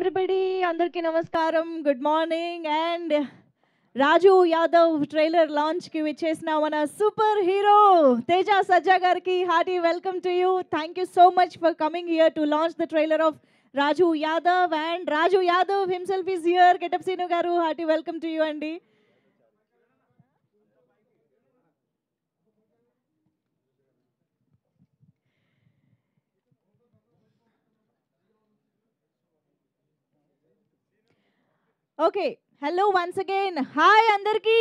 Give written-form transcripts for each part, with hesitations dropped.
everybody. Andarki namaskaram. Good morning. And Raju Yadav trailer launch ki vichesna mana superhero Teja Sajja garki hearty welcome to you. Thank you so much for coming here to launch the trailer of Raju Yadav. And Raju Yadav himself is here. Get up Sinu garu. Hearty welcome to you, Andy. Okay hello once again hi అందరికీ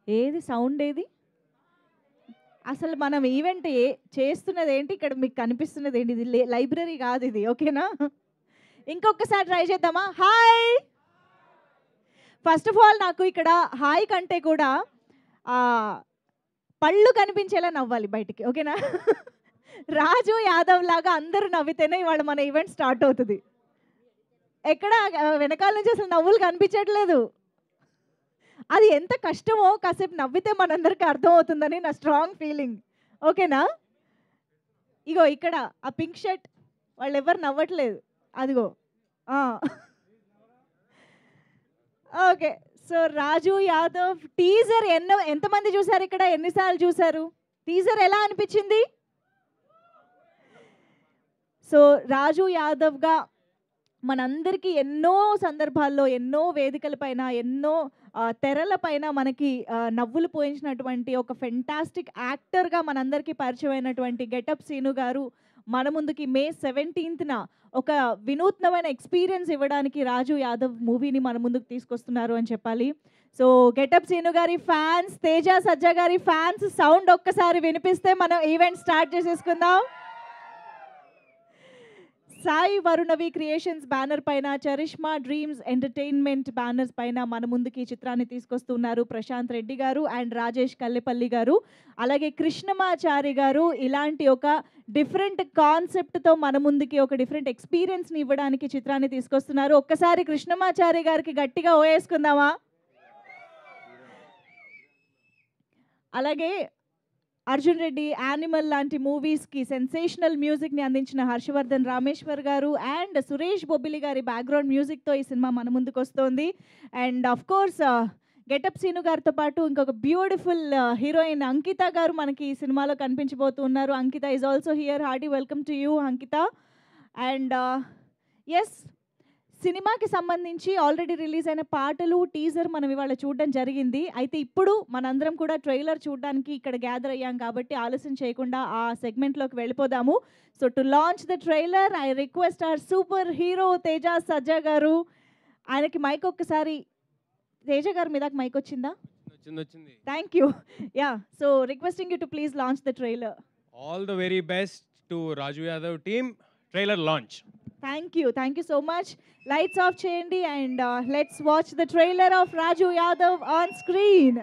ఏది sound ఏది అసలు మనం event చేస్తున్నది ఏంటి ఇక్కడ మీకు కనిపిస్తున్నది ఏంటి ఇది లైబ్రరీ కాదు ఇది ఓకేనా ఇంకొకసారి ట్రై చేద్దామా హాయ్ ఫస్ట్ ఆఫ్ ఆల్ నాకు ఇక్కడ హాయ్ కంటే కూడా ఆ, పళ్ళు కనిపించేలా నవ్వాలి బయటికి ఓకేనా రాజు యాదవ్ లాగా అందరూ నవ్వితేనే ఇవాళ మన ఈవెంట్ స్టార్ట్ అవుతుంది ఎక్కడ వెనకాల నుంచి అసలు నవ్వులు కనిపించట్లేదు అది ఎంత కష్టమో కాసేపు నవ్వితే మనందరికీ అర్థమవుతుందని నా స్ట్రాంగ్ ఫీలింగ్ ఓకేనా ఇగో ఇక్కడ ఆ పింక్ షర్ట్ వాళ్ళు ఎవరు నవ్వట్లేదు అదిగో ఓకే సో రాజు యాదవ్ టీజర్ ఎంతమంది చూసారు ఇక్కడ ఎన్నిసార్లు చూసారు టీజర్ ఎలా అనిపించింది సో రాజు యాదవ్గా మనందరికీ ఎన్నో సందర్భాల్లో ఎన్నో వేదికలపైన ఎన్నో తెరలపైన మనకి నవ్వులు పోయించినటువంటి ఒక ఫెంటాస్టిక్ యాక్టర్గా మనందరికీ పరిచయమైనటువంటి గెటప్ సీను గారు మన ముందుకి మే 17th ఒక వినూత్నమైన ఎక్స్పీరియన్స్ ఇవ్వడానికి రాజు యాదవ్ మూవీని మన ముందుకు తీసుకొస్తున్నారు అని చెప్పాలి సో గెటప్ సీను గారి ఫ్యాన్స్ తేజ సజ్జా గారి ఫ్యాన్స్ సౌండ్ ఒక్కసారి వినిపిస్తే మనం ఈవెంట్ స్టార్ట్ చేసేసుకుందాం సాయి వరుణవి క్రియేషన్స్ బ్యానర్ పైన చరిష్మా డ్రీమ్స్ ఎంటర్టైన్మెంట్ బ్యానర్స్ పైన మన ముందుకి ఈ చిత్రాన్ని తీసుకొస్తున్నారు ప్రశాంత్ రెడ్డి గారు అండ్ రాజేష్ కల్లెపల్లి గారు అలాగే కృష్ణమాచారి గారు ఇలాంటి ఒక డిఫరెంట్ కాన్సెప్ట్తో మన ముందుకి ఒక డిఫరెంట్ ఎక్స్పీరియన్స్ని ఇవ్వడానికి చిత్రాన్ని తీసుకొస్తున్నారు ఒక్కసారి కృష్ణమాచారి గారికి గట్టిగా ఓయేసుకుందామా అలాగే అర్జున్ రెడ్డి యానిమల్ లాంటి మూవీస్కి సెన్సేషనల్ మ్యూజిక్ని అందించిన హర్షవర్ధన్ రామేశ్వర్ గారు అండ్ సురేష్ బొబ్బిలి గారి బ్యాక్గ్రౌండ్ మ్యూజిక్తో ఈ సినిమా మన ముందుకు వస్తుంది and of course Getup Seenu గారితో పాటు ఇంకొక బ్యూటిఫుల్ హీరోయిన్ అంకిత గారు మనకి ఈ సినిమాలో కనిపించబోతున్నారు Ankita is also here hearty welcome to you Ankita and yes సినిమాకి సంబంధించి ఆల్రెడీ రిలీజ్ అయిన పాటలు టీజర్ మనం ఇవాళ చూడడం జరిగింది అయితే ఇప్పుడు మనందరం కూడా ట్రైలర్ చూడడానికి ఇక్కడ గ్యాదర్ అయ్యాం కాబట్టి ఆలస్యం చేయకుండా ఆ సెగ్మెంట్లోకి వెళ్ళిపోదాము so to launch the trailer I request our super hero Teja Sajja గారు ఆయనకి మైక్ ఒక్కసారి తేజ గారు మీ దాకా మైక్ వచ్చిందా thank you yeah so requesting you to please launch the trailer All the very best to Raju Yadav team. Trailer launch. Thank you so much. Lights off cheyandi and let's watch the trailer of Raju Yadav on screen.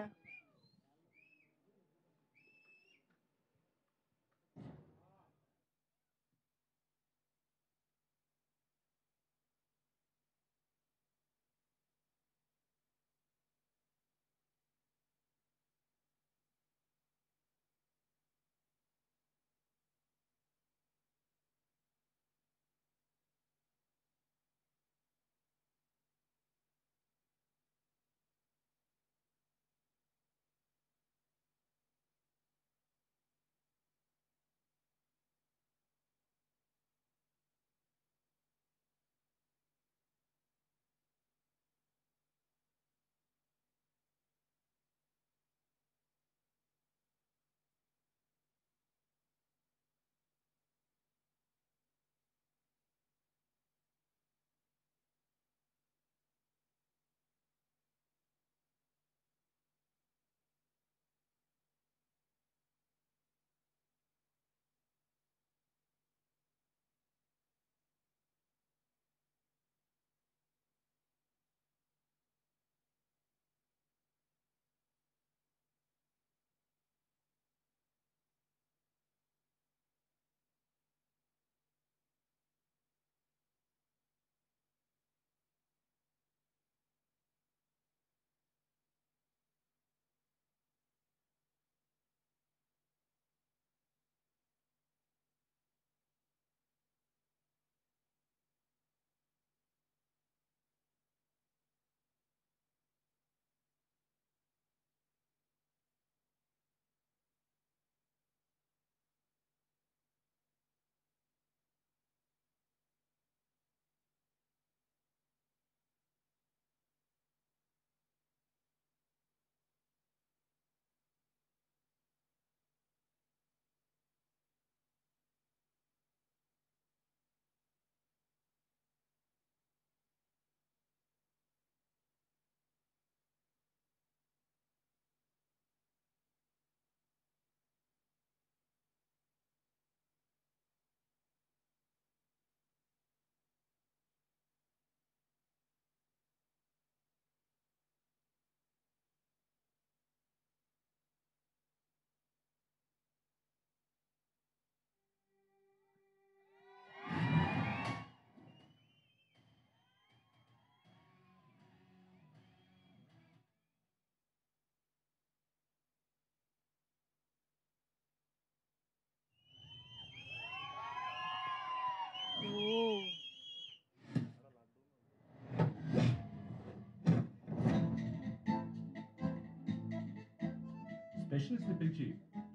స్పెషలిస్ట్ని పిలిచి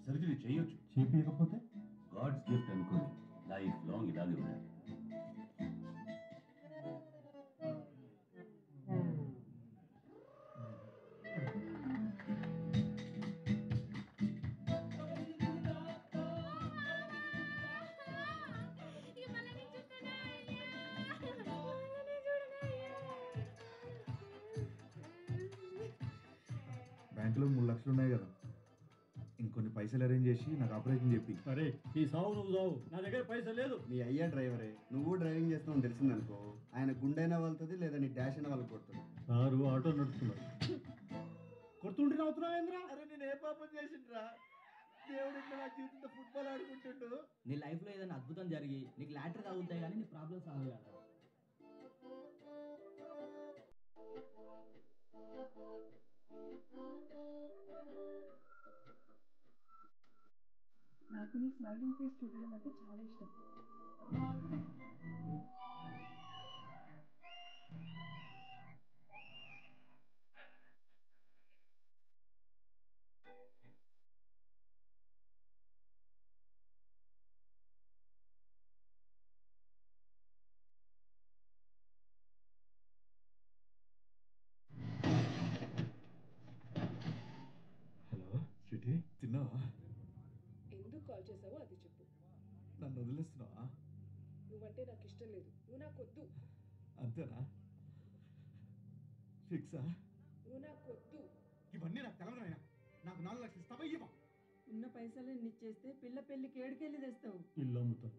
surgery చేయొచ్చు. చేపించకపోతే God's gift అనుకోండి, life long ఇలాగే ఉండాలి. బ్యాంకులో 3 లక్షలు ఉన్నాయి కదా, ఇంకొన్ని పైసలు అరేంజ్ చేసి నాకు ఆపరేషన్ చెప్పి. అరే ఈ సావు నువ్వు సావు, నా దగ్గర పైసలు లేదు. మీ అయ్యా డ్రైవరే, నువ్వు డ్రైవింగ్ చేస్తావు తెలిసిందనుకో, ఆయన గుండైనా వెళ్తుంది లేదా నీ డాష్ అయినా వాళ్ళకి కొడుతుంది. సారు ఆటో నడుపుతున్నారు. కొడుతుంటే నవ్వుతున్నావు ఏంద్రా? అరే నేను ఏ పాపం చేసిండ్రా? దేవుడు ఇట్లా నా జీవితంతో ఫుట్బాల్ ఆడుకుంటుండు. నీ లైఫ్లో ఏదైనా అద్భుతం జరిగి నీకు లాటరీ తగులుతాయి కానీ నీ ప్రాబ్లమ్ సాల్వ్ కాదు. నాకు నీ స్మైలింగ్ ఫేస్ చూడడం అంటే చాలా ఇష్టం. హలో స్వీటీ, తిన్నావా? ఎందుకు కాల్ చేసావో అది చెప్పు. నన్ను వదిలేస్తున్నావా? నువ్వంటే నాకు ఇష్టం లేదు, నువ్వు నాకు వద్దు. అంతేనా? ఫిక్సా? నువ్వు నాకు వద్దు. ఇవన్నీ నాకు తెలవనైనా నాకు 4 లక్షలు ఇస్తావా? ఇవ్వ. ఉన్న పైసలు ఇచ్చేస్తే పిల్ల పెళ్లికి ఏడుకెళ్ళి తెస్తావు. ఇల్లు అమ్ముతాం.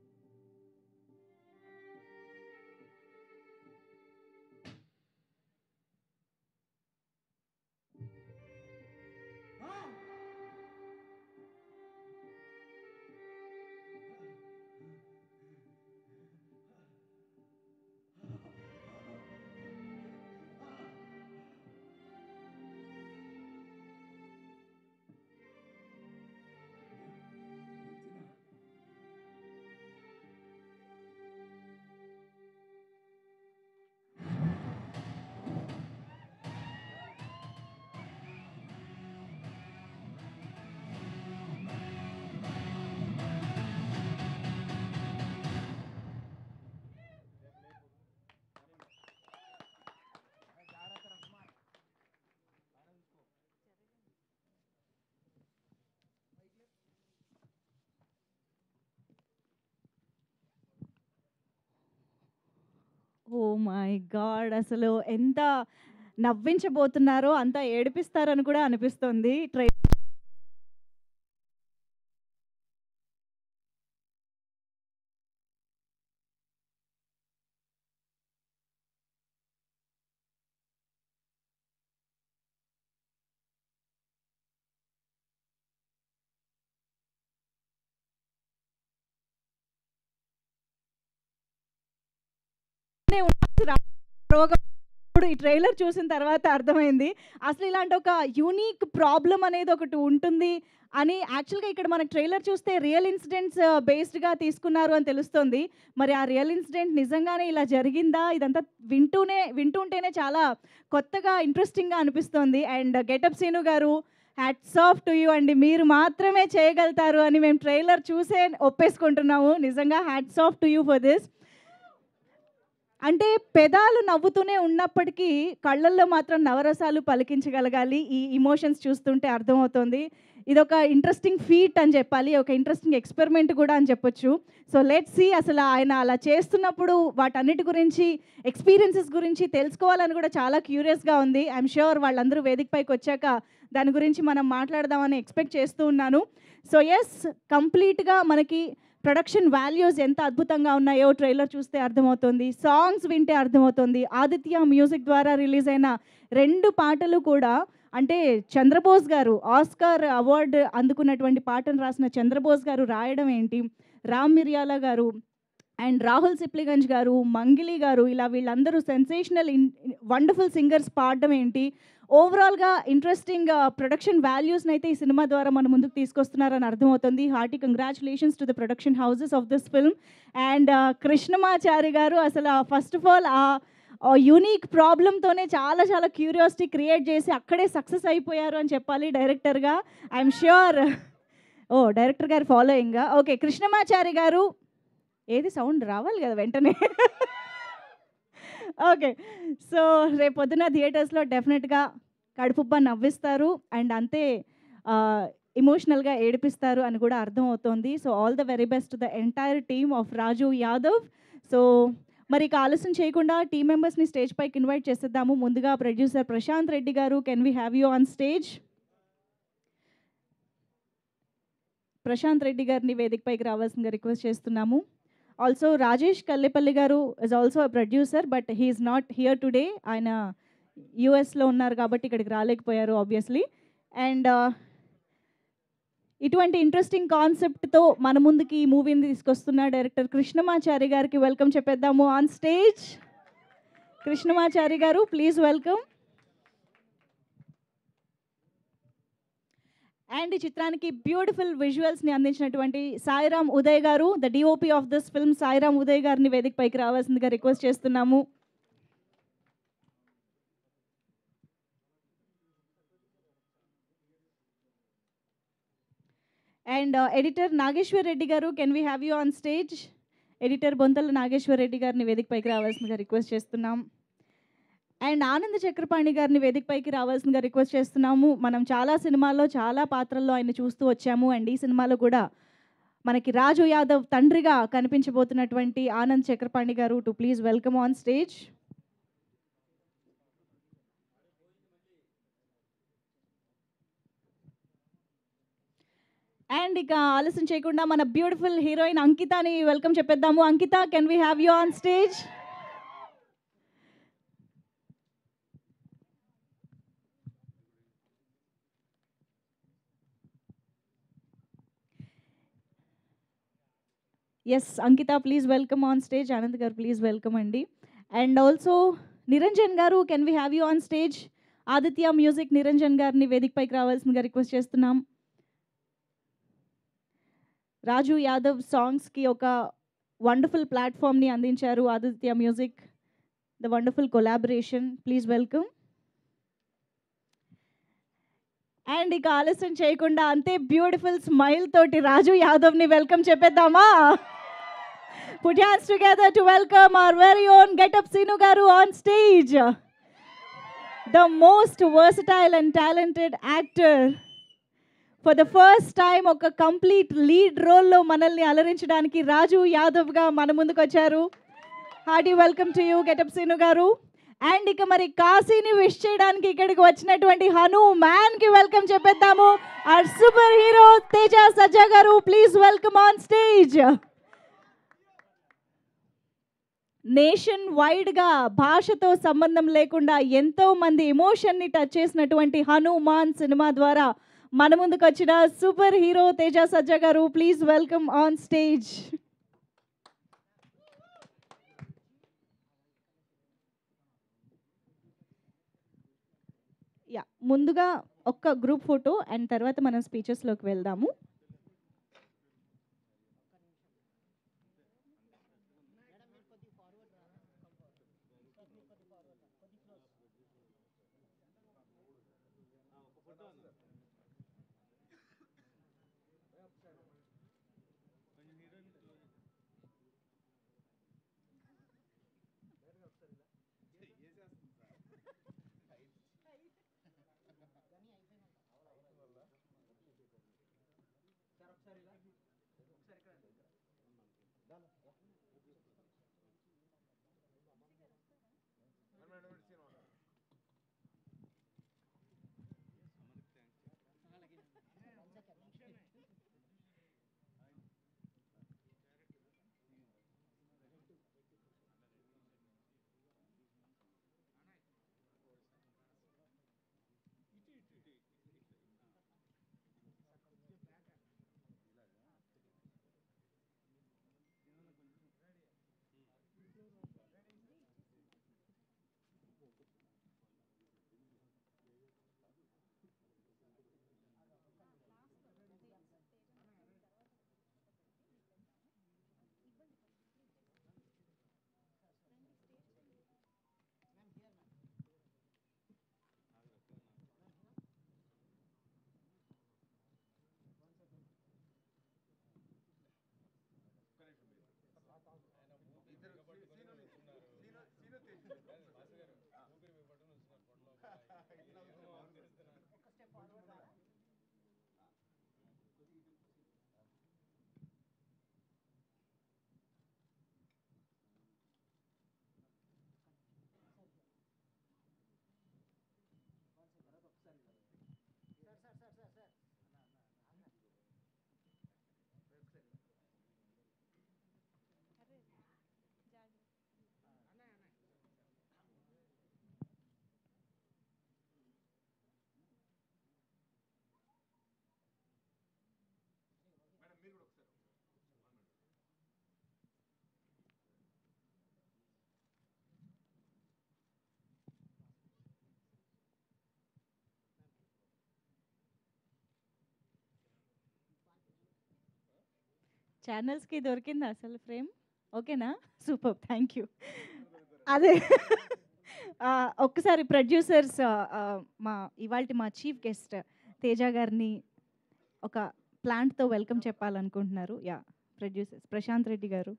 ఓ మై గాడ్, అసలు ఎంత నవ్వించబోతున్నారో అంత ఏడిపిస్తారని కూడా అనిపిస్తుంది. ఈ ట్రైలర్ చూసిన తర్వాత అర్థమైంది అసలు ఇలాంటి ఒక యూనిక్ ప్రాబ్లం అనేది ఒకటి ఉంటుంది అని. యాక్చువల్గా ఇక్కడ మనకు ట్రైలర్ చూస్తే రియల్ ఇన్సిడెంట్స్ బేస్డ్గా తీసుకున్నారు అని తెలుస్తుంది. మరి ఆ రియల్ ఇన్సిడెంట్ నిజంగానే ఇలా జరిగిందా? ఇదంతా వింటుంటేనే చాలా కొత్తగా ఇంట్రెస్టింగ్గా అనిపిస్తుంది. అండ్ గెటప్ సీను గారు, హ్యాట్స్ ఆఫ్ టు యూ అండి, మీరు మాత్రమే చేయగలుగుతారు అని మేము ట్రైలర్ చూసే ఒప్పేసుకుంటున్నాము. నిజంగా hats off to you for this. అంటే పెదాలు నవ్వుతూనే ఉన్నప్పటికీ కళ్ళల్లో మాత్రం నవరసాలు పలికించగలగాలి. ఈ ఇమోషన్స్ చూస్తుంటే అర్థమవుతుంది. ఇదొక ఇంట్రెస్టింగ్ ఫీట్ అని చెప్పాలి, ఒక ఇంట్రెస్టింగ్ ఎక్స్పెరిమెంట్ కూడా అని చెప్పొచ్చు. సో లెట్స్ సీ అసలు ఆయన అలా చేస్తున్నప్పుడు వాటన్నిటి గురించి, ఎక్స్పీరియన్సెస్ గురించి తెలుసుకోవాలని కూడా చాలా క్యూరియస్గా ఉంది. ఐఎమ్ ష్యూర్ వాళ్ళందరూ వేదికపైకి వచ్చాక దాని గురించి మనం మాట్లాడదామని ఎక్స్పెక్ట్ చేస్తూ ఉన్నాను. సో ఎస్, కంప్లీట్గా మనకి ప్రొడక్షన్ వాల్యూస్ ఎంత అద్భుతంగా ఉన్నాయో ట్రైలర్ చూస్తే అర్థమవుతుంది, సాంగ్స్ వింటే అర్థమవుతుంది. ఆదిత్య మ్యూజిక్ ద్వారా రిలీజ్ అయిన 2 పాటలు కూడా, అంటే చంద్రబోస్ గారు ఆస్కార్ అవార్డు అందుకున్నటువంటి పాటను రాసిన చంద్రబోస్ గారు రాయడం ఏంటి, రామ్ మిర్యాల గారు అండ్ రాహుల్ సిప్లిగంజ్ గారు, మంగిలి గారు, ఇలా వీళ్ళందరూ సెన్సేషనల్ వండర్ఫుల్ సింగర్స్ పాడడం ఏంటి, ఓవరాల్గా ఇంట్రెస్టింగ్ ప్రొడక్షన్ వాల్యూస్ని అయితే ఈ సినిమా ద్వారా మన ముందుకు తీసుకొస్తున్నారని అర్థమవుతుంది. Hearty congratulations to the production houses of this film. And Krishnamachari గారు, అసలు ఫస్ట్ ఆఫ్ ఆల్ యూనిక్ ప్రాబ్లంతోనే చాలా చాలా క్యూరియాసిటీ క్రియేట్ చేసి అక్కడే సక్సెస్ అయిపోయారు అని చెప్పాలి డైరెక్టర్గా. I'm sure. ఓ డైరెక్టర్ గారు ఫాలోయింగా. ఓకే, కృష్ణమాచారి గారు, ఏది సౌండ్ రావాలి కదా వెంటనే. ఓకే, సో రేపు పొద్దున థియేటర్స్లో డెఫినెట్గా కడుపుబ్బ నవ్విస్తారు అండ్ అంతే ఇమోషనల్గా ఏడిపిస్తారు అని కూడా అర్థమవుతోంది. So all the very best the entire team of Raju Yadav. So మరి ఇక ఆలస్యం చేయకుండా టీమ్ మెంబర్స్ని స్టేజ్ పైకి ఇన్వైట్ చేసేద్దాము. ముందుగా producer Prashanth Reddy garu, can we have you on stage? Prashanth Reddy గారిని వేదికపైకి రావాల్సిందిగా రిక్వెస్ట్ చేస్తున్నాము. Also Rajesh Kallepalli garu is also a producer, but he's not here today. ఆయన యూఎస్లో ఉన్నారు కాబట్టి ఇక్కడికి రాలేకపోయారు ఆబ్వియస్లీ. అండ్ ఇటువంటి ఇంట్రెస్టింగ్ కాన్సెప్ట్తో మన ముందుకి ఈ మూవీని తీసుకొస్తున్న డైరెక్టర్ కృష్ణమాచారి గారికి వెల్కమ్ చెప్పేద్దాము ఆన్ స్టేజ్. కృష్ణమాచారి గారు, ప్లీజ్ వెల్కమ్. అండ్ ఈ చిత్రానికి బ్యూటిఫుల్ విజువల్స్ని అందించినటువంటి సాయిరామ్ ఉదయ్ గారు, the DOP of this film, Sairam Uday గారిని వేదికపైకి రావాల్సిందిగా రిక్వెస్ట్ చేస్తున్నాము. And editor Nageshwar Reddy garu, can we have you on stage? Editor Bonthala Nageshwar Reddy గారిని వేదికపైకి రావాల్సిందిగా రిక్వెస్ట్ చేస్తున్నాం. అండ్ ఆనంద్ చక్రపాణి గారిని వేదికపైకి రావాల్సిందిగా రిక్వెస్ట్ చేస్తున్నాము. మనం చాలా సినిమాల్లో చాలా పాత్రల్లో ఆయన చూస్తూ వచ్చాము అండ్ ఈ సినిమాలో కూడా మనకి రాజు యాదవ్ తండ్రిగా కనిపించబోతున్నటువంటి ఆనంద్ చక్రపాణి గారు to please welcome on stage. And ఇక ఆలస్యం చేయకుండా మన బ్యూటిఫుల్ హీరోయిన్ అంకితాని వెల్కమ్ చెప్పేద్దాము. Ankita, can we have you on stage? Yes Ankita, please welcome on stage. Anand గారు ప్లీజ్ వెల్కమ్ అండి. అండ్ ఆల్సో నిరంజన్ గారు, can we have you on stage? Aditya music Niranjan గారిని వేదికపైకి రావాల్సిందిగా రిక్వెస్ట్ చేస్తున్నాం. రాజు యాదవ్ సాంగ్స్కి ఒక వండర్ఫుల్ ప్లాట్ఫామ్ని అందించారు Aditya music, the wonderful collaboration. Please welcome. And ఇక ఆలస్యం చేయకుండా అంతే బ్యూటిఫుల్ స్మైల్ తోటి రాజు యాదవ్ని welcome చెప్పేద్దామా? Put your hands together to welcome our very own Get Up Sinu Garu on stage. The most versatile and talented actor. For the first time ఒక complete lead రోల్లో మనల్ని అలరించడానికి రాజు యాదవ్గా మన ముందుకు వచ్చారు. Hearty welcome to you getup Seenu గారు. And ఇక మరి కాశీని విష్ చేయడానికి ఇక్కడికి వచ్చినటువంటి హనుమాన్కి వెల్కమ్ చెప్పేద్దాము. Our super hero Teja Sajja గారు, please welcome on stage. Nation వైడ్గా భాషతో సంబంధం లేకుండా ఎంతోమంది ఎమోషన్ని టచ్ చేసినటువంటి హనుమాన్ సినిమా ద్వారా మన ముందుకు వచ్చిన సూపర్ హీరో తేజ సజ్జా గారు, please welcome on stage. Yeah, ముందుగా ఒక్క గ్రూప్ ఫోటో అండ్ తర్వాత మనం స్పీచెస్లోకి వెళ్దాము. ఛానల్స్కి దొరికిందా అసలు ఫ్రేమ్? ఓకేనా? Super, thank you. అదే ఒక్కసారి ప్రొడ్యూసర్స్ మా ఇవాల్టి మా చీఫ్ గెస్ట్ తేజ గారిని ఒక ప్లాంట్తో వెల్కమ్ చెప్పాలనుకుంటున్నారు. Yeah, producers Prashanth Reddy garu.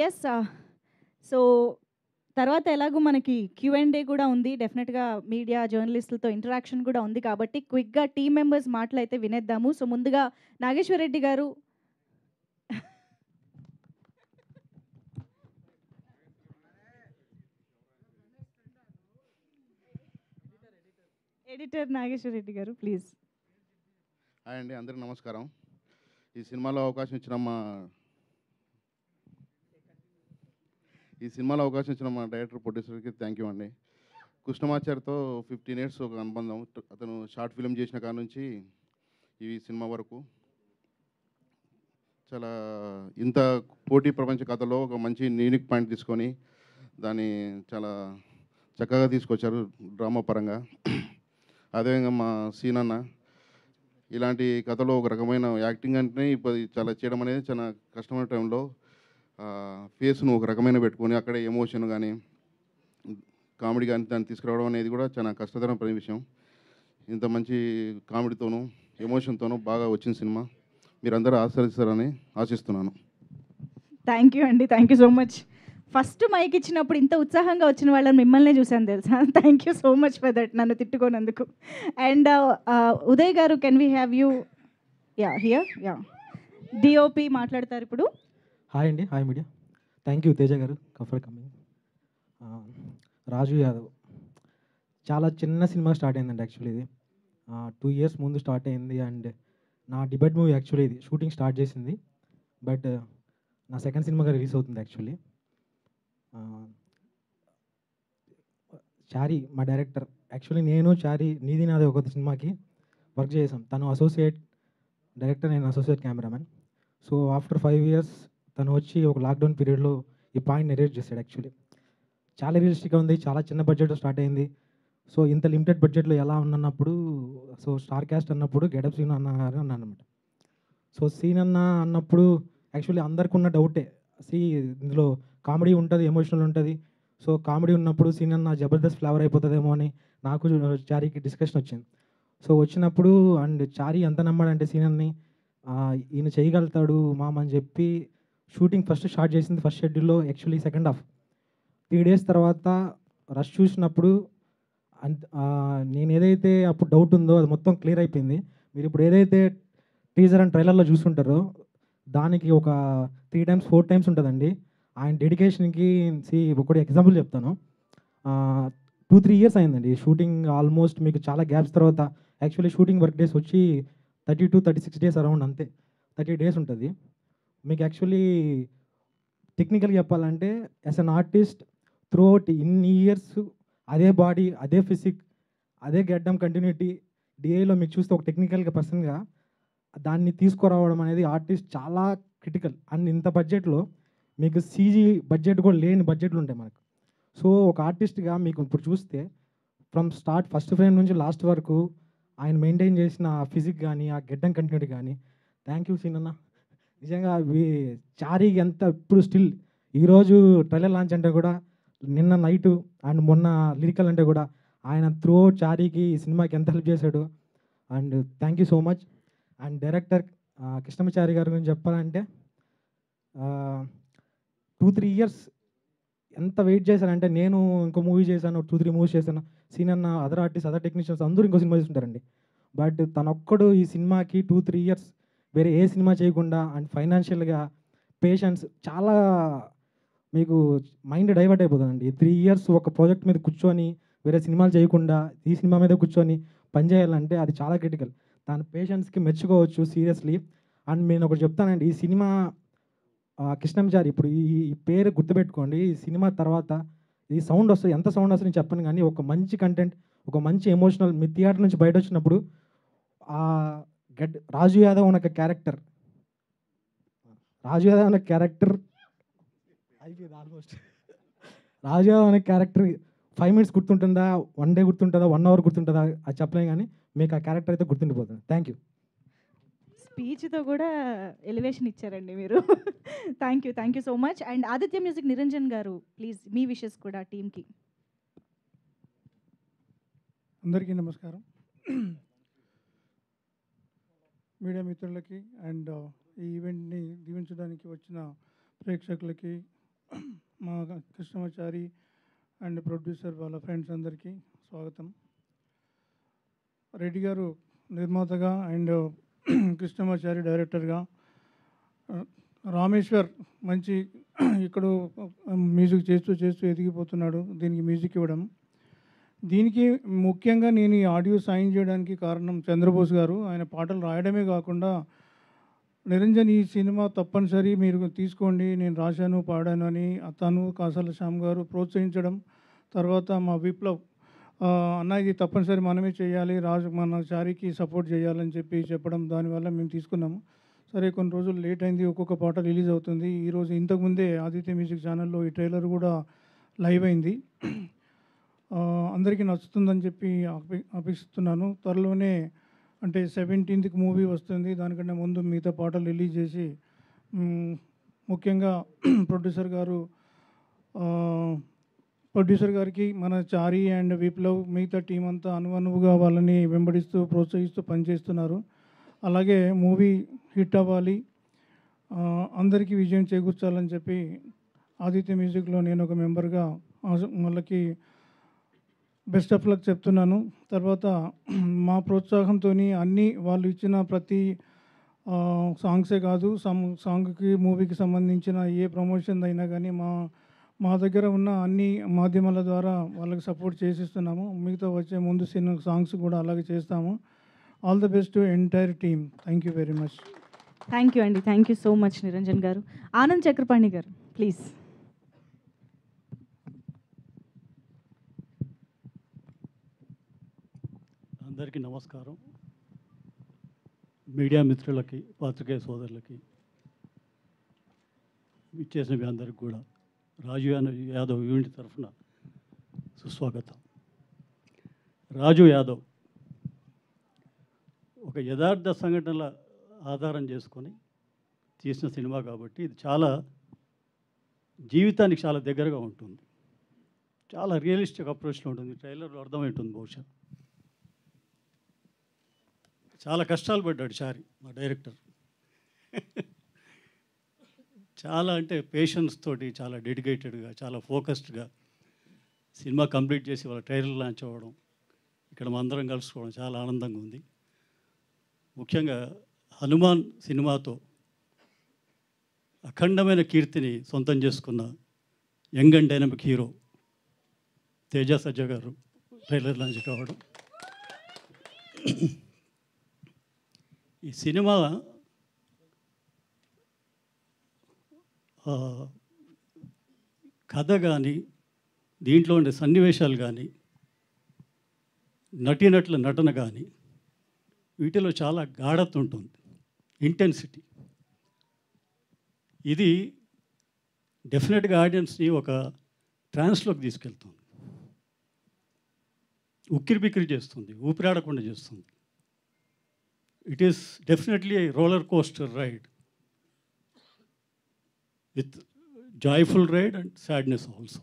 Yes, so తర్వాత ఎలాగో మనకి Q&A కూడా ఉంది. డెఫినెట్గా మీడియా జర్నలిస్టులతో ఇంటరాక్షన్ కూడా ఉంది కాబట్టి క్విక్గా టీమ్ మెంబర్స్ మాటలు అయితే వినేద్దాము. సో ముందుగా నాగేశ్వర్ రెడ్డి గారు. ఎడిటర్ నాగేశ్వర్ రెడ్డి గారు ప్లీజ్. హాయ్ అండి, అందరికీ నమస్కారం. ఈ సినిమాలో అవకాశం ఇచ్చిన మా డైరెక్టర్ ప్రొడ్యూసర్కి థ్యాంక్ యూ అండి. కృష్ణమాచార్యతో 15 years ఒక అనుబంధం. అతను షార్ట్ ఫిల్మ్ చేసిన కాడ నుంచి ఈ సినిమా వరకు చాలా ఇంత పోటీ ప్రపంచ కథలో ఒక మంచి యూనిక్ పాయింట్ తీసుకొని దాన్ని చాలా చక్కగా తీసుకొచ్చారు డ్రామా పరంగా. అదేవిధంగా మా సీనన్న ఇలాంటి కథలో ఒక రకమైన యాక్టింగ్ అంటే ఇప్పుడు చాలా చేయడం అనేది చాలా కష్టమైన టైంలో ఫేస్ను ఒక రకమైన పెట్టుకొని అక్కడే ఎమోషన్ కానీ కామెడీ కానీ దాన్ని తీసుకురావడం అనేది కూడా చాలా కష్టతరమైన విషయం. ఇంత మంచి కామెడీతోనూ ఎమోషన్తోనూ బాగా వచ్చిన సినిమా మీరందరూ ఆశీర్వదిస్తారని ఆశిస్తున్నాను. థ్యాంక్ యూ అండి, thank you so much. First mike ఇచ్చినప్పుడు ఇంత ఉత్సాహంగా వచ్చిన వాళ్ళని మిమ్మల్నే చూశాను తెలుసా. Thank you so much for that, నన్ను తిట్టుకోనందుకు. And Uday garu, can we have you? Yeah, here. Yeah, DOP మాట్లాడతారు ఇప్పుడు. హాయ్ అండి, hi media. Thank you Teja garu for coming. రాజు యాదవ్ చాలా చిన్న సినిమా స్టార్ట్ అయిందండి. యాక్చువల్లీ ఇది 2 years ముందు స్టార్ట్ అయింది. అండ్ నా డిబేట్ మూవీ యాక్చువల్లీ ఇది షూటింగ్ స్టార్ట్ చేసింది. బట్ నా సెకండ్ సినిమాగా రిలీజ్ అవుతుంది యాక్చువల్లీ. చారీ మా డైరెక్టర్. యాక్చువల్లీ నేను చారీ నీది నాది ఒక సినిమాకి వర్క్ చేసాం. తను అసోసియేట్ డైరెక్టర్, నేను associate cameraman. So after 5 years తను వచ్చి ఒక లాక్డౌన్ పీరియడ్లో ఈ పాయింట్ నెరేట్ చేశాడు. యాక్చువల్లీ చాలా రియలిస్టిక్గా ఉంది, చాలా చిన్న బడ్జెట్లో స్టార్ట్ అయింది. సో ఇంత లిమిటెడ్ బడ్జెట్లో ఎలా ఉన్నప్పుడు సో స్టార్ క్యాస్ట్ అన్నప్పుడు గెటప్ సీన్ అన్నారు అన్నాను అనమాట. సో సీన్ అన్నప్పుడు యాక్చువల్లీ అందరికి ఉన్న డౌటే, ఇందులో కామెడీ ఉంటుంది, ఎమోషనల్ ఉంటుంది. సో కామెడీ ఉన్నప్పుడు సీన్ అన్న జబర్దస్త్ ఫ్లేవర్ అయిపోతుందేమో అని నాకు చారీకి డిస్కషన్ వచ్చింది. సో వచ్చినప్పుడు అండ్ చారీ ఎంత నమ్మాడంటే సీనన్ని ఈయన చేయగలుగుతాడు మామ అని చెప్పి షూటింగ్ ఫస్ట్ స్టార్ట్ చేసింది ఫస్ట్ షెడ్యూల్లో. యాక్చువల్లీ సెకండ్ హాఫ్ 3 days తర్వాత రష్ చూసినప్పుడు నేను ఏదైతే అప్పుడు డౌట్ ఉందో అది మొత్తం క్లియర్ అయిపోయింది. మీరు ఇప్పుడు ఏదైతే టీజర్ అండ్ ట్రైలర్లో చూసుకుంటారో దానికి ఒక 3 times 4 times ఉంటుందండి. ఆయన డెడికేషన్కి ఒకటి ఎగ్జాంపుల్ చెప్తాను. 2-3 years అయిందండి షూటింగ్. ఆల్మోస్ట్ మీకు చాలా గ్యాప్స్ తర్వాత యాక్చువల్లీ షూటింగ్ వర్క్ డేస్ వచ్చి 32-36 days అరౌండ్, అంతే 30 days ఉంటుంది. మీకు యాక్చువల్లీ టెక్నికల్గా చెప్పాలంటే as an artist through out ఇన్ని ఇయర్స్ అదే బాడీ, అదే ఫిజిక్, అదే గెడ్డం కంటిన్యూటీ డిఐలో మీకు చూస్తే ఒక టెక్నికల్గా పర్సన్గా దాన్ని తీసుకురావడం అనేది ఆర్టిస్ట్ చాలా క్రిటికల్. అండ్ ఇంత బడ్జెట్లో మీకు సీజీ బడ్జెట్ కూడా లేని బడ్జెట్లు ఉంటాయి మనకు. సో ఒక ఆర్టిస్ట్గా మీకు ఇప్పుడు చూస్తే ఫ్రమ్ స్టార్ట్ ఫస్ట్ ఫ్రేమ్ నుంచి లాస్ట్ వరకు ఆయన మెయింటైన్ చేసిన ఆ ఫిజిక్ కానీ ఆ గెడ్డం కంటిన్యూటీ కానీ థ్యాంక్ యూ సీనన్న. నిజంగా చారీ ఎంత ఇప్పుడు స్టిల్ ఈరోజు ట్రైలర్ లాంచ్ అంటే కూడా నిన్న నైటు అండ్ మొన్న లిరికల్ అంటే కూడా ఆయన త్రూ అవుట్ చారీకి ఈ సినిమాకి ఎంత హెల్ప్ చేశాడు. And thank you so much. And director Krishnamachari గారి గురించి చెప్పాలంటే 2-3 years ఎంత వెయిట్ చేశానంటే, నేను ఇంకో మూవీ చేశాను, 2-3 movies చేశాను, సీనన్న అదర్ ఆర్టిస్ట్ అదర్ టెక్నీషియన్స్ అందరూ ఇంకో సినిమా చేస్తుంటారండి. బట్ తనొక్కడు ఈ సినిమాకి 2-3 years వేరే ఏ సినిమా చేయకుండా అండ్ ఫైనాన్షియల్గా పేషెన్స్ చాలా మీకు మైండ్ డైవర్ట్ అయిపోతుందండి. 3 years ఒక ప్రాజెక్ట్ మీద కూర్చొని వేరే సినిమాలు చేయకుండా ఈ సినిమా మీద కూర్చొని పనిచేయాలంటే అది చాలా క్రిటికల్. దాని పేషెన్స్కి మెచ్చుకోవచ్చు సీరియస్లీ. అండ్ నేను ఒకటి చెప్తానండి, ఈ సినిమా కృష్ణమాచారి ఇప్పుడు ఈ పేరు గుర్తుపెట్టుకోండి. ఈ సినిమా తర్వాత ఈ సౌండ్ వస్తుంది, ఎంత సౌండ్ వస్తుంది నేను చెప్పను, కానీ ఒక మంచి కంటెంట్, ఒక మంచి ఎమోషనల్ మీ థియేటర్ నుంచి బయట వచ్చినప్పుడు రాజు యాదవ్ అనే క్యారెక్టర్ రాజు యాదవ్ అనే క్యారెక్టర్ అయిపోయింది ఆల్మోస్ట్. రాజు యాదవ్ అనే క్యారెక్టర్ 5 minutes గుర్తుంటుందా, 1 day గుర్తుంటుందా, 1 hour గుర్తుంటుందా అది చెప్పలేం, కానీ మీకు ఆ క్యారెక్టర్ అయితే గుర్తుండిపోతుంది. Thank you. స్పీచ్తో కూడా ఎలివేషన్ ఇచ్చారండి మీరు. Thank you so much. And Aditya music Niranjan గారు, ప్లీజ్ మీ విషెస్ కూడా టీమ్కి. అందరికీ నమస్కారం. మీడియా మిత్రులకి అండ్ ఈ ఈవెంట్ని దీవించడానికి వచ్చిన ప్రేక్షకులకి, మా కృష్ణమాచారి అండ్ ప్రొడ్యూసర్ వాళ్ళ ఫ్రెండ్స్ అందరికీ స్వాగతం. రెడ్డి గారు నిర్మాతగా అండ్ కృష్ణమాచారి డైరెక్టర్గా, రామేశ్వర్ మంచి ఇక్కడ మ్యూజిక్ చేస్తూ ఎదిగిపోతున్నాడు దీనికి మ్యూజిక్ ఇవ్వడం. దీనికి ముఖ్యంగా నేను ఈ ఆడియో సైన్ చేయడానికి కారణం చంద్రబోస్ గారు. ఆయన పాటలు రాయడమే కాకుండా, నిరంజన్ ఈ సినిమా తప్పనిసరి మీరు తీసుకోండి, నేను రాశాను పాడాను అని తను కాసాల శ్యామ్ గారు ప్రోత్సహించడం, తర్వాత మా విప్లవ్ అన్న ఇది తప్పనిసరి మనమే చేయాలి, మన చారికి సపోర్ట్ చేయాలని చెప్పడం, దానివల్ల మేము తీసుకున్నాము. సరే కొన్ని రోజులు లేట్ అయింది, ఒక్కొక్క పాట రిలీజ్ అవుతుంది. ఈరోజు ఇంతకుముందే ఆదిత్య మ్యూజిక్ ఛానల్లో ఈ ట్రైలర్ కూడా లైవ్ అయింది. అందరికీ నచ్చుతుందని చెప్పి అపేక్షిస్తున్నాను. త్వరలోనే అంటే 17th మూవీ వస్తుంది, దానికంటే ముందు మిగతా పాటలు రిలీజ్ చేసి, ముఖ్యంగా ప్రొడ్యూసర్ గారికి, మన చారి అండ్ విప్లవ్ మిగతా టీం అంతా అనువుగా వాళ్ళని వెంబడిస్తూ ప్రోత్సహిస్తూ పనిచేస్తున్నారు. అలాగే మూవీ హిట్ అవ్వాలి, అందరికీ విజయం చేకూర్చాలని చెప్పి ఆదిత్య మ్యూజిక్లో నేను ఒక మెంబర్గా వాళ్ళకి బెస్ట్ ఆఫ్ లక్ చెప్తున్నాను. తర్వాత మా ప్రోత్సాహంతో అన్నీ వాళ్ళు ఇచ్చిన ప్రతి సాంగ్సే కాదు, సాంగ్కి మూవీకి సంబంధించిన ఏ ప్రమోషన్ అయినా కానీ మా దగ్గర ఉన్న అన్ని మాధ్యమాల ద్వారా వాళ్ళకి సపోర్ట్ చేసిస్తున్నాము. మిగతా వచ్చే ముందు సాంగ్స్ కూడా అలాగే చేస్తాము. All the best to entire team. Thank you very much. Thank you అండి. Thank you so much Niranjan గారు. ఆనంద్ చక్రపాణి గారు ప్లీజ్. అందరికీ నమస్కారం. మీడియా మిత్రులకి, పాత్రికేయ సోదరులకి, ఇచ్చేసిన మీ అందరికి కూడా రాజు యాదవ్ యూనిట్ తరఫున సుస్వాగతం. రాజు యాదవ్ ఒక యథార్థ సంఘటనల ఆధారం చేసుకొని తీసిన సినిమా కాబట్టి ఇది చాలా జీవితానికి చాలా దగ్గరగా ఉంటుంది, చాలా రియలిస్టిక్ అప్రోచ్లో ఉంటుంది. ట్రైలర్లో అర్థమవుతుంది. బహుశా చాలా కష్టాలు పడ్డాడు చారి, మా డైరెక్టర్. చాలా అంటే పేషెన్స్ తోటి, చాలా డెడికేటెడ్గా, చాలా ఫోకస్డ్గా సినిమా కంప్లీట్ చేసి వాళ్ళ ట్రైలర్ లాంచ్ అవ్వడం, ఇక్కడ మా అందరం కలుసుకోవడం చాలా ఆనందంగా ఉంది. ముఖ్యంగా హనుమాన్ సినిమాతో అఖండమైన కీర్తిని సొంతం చేసుకున్న young and dynamic hero Teja సజ్జ గారు ట్రైలర్ లాంచ్ కావడం. ఈ సినిమా కథ కానీ, దీంట్లో ఉండే సన్నివేశాలు కానీ, నటీనటుల నటన కానీ, వీటిలో చాలా గాఢత ఉంటుంది, ఇంటెన్సిటీ. ఇది డెఫినెట్గా ఆడియన్స్ని ఒక ట్రాన్స్లోకి తీసుకెళ్తుంది, ఉక్కిరి బిక్కిరి చేస్తుంది, ఊపిరాడకుండా చేస్తుంది. It is definitely a roller coaster ride with joyful ride and sadness also.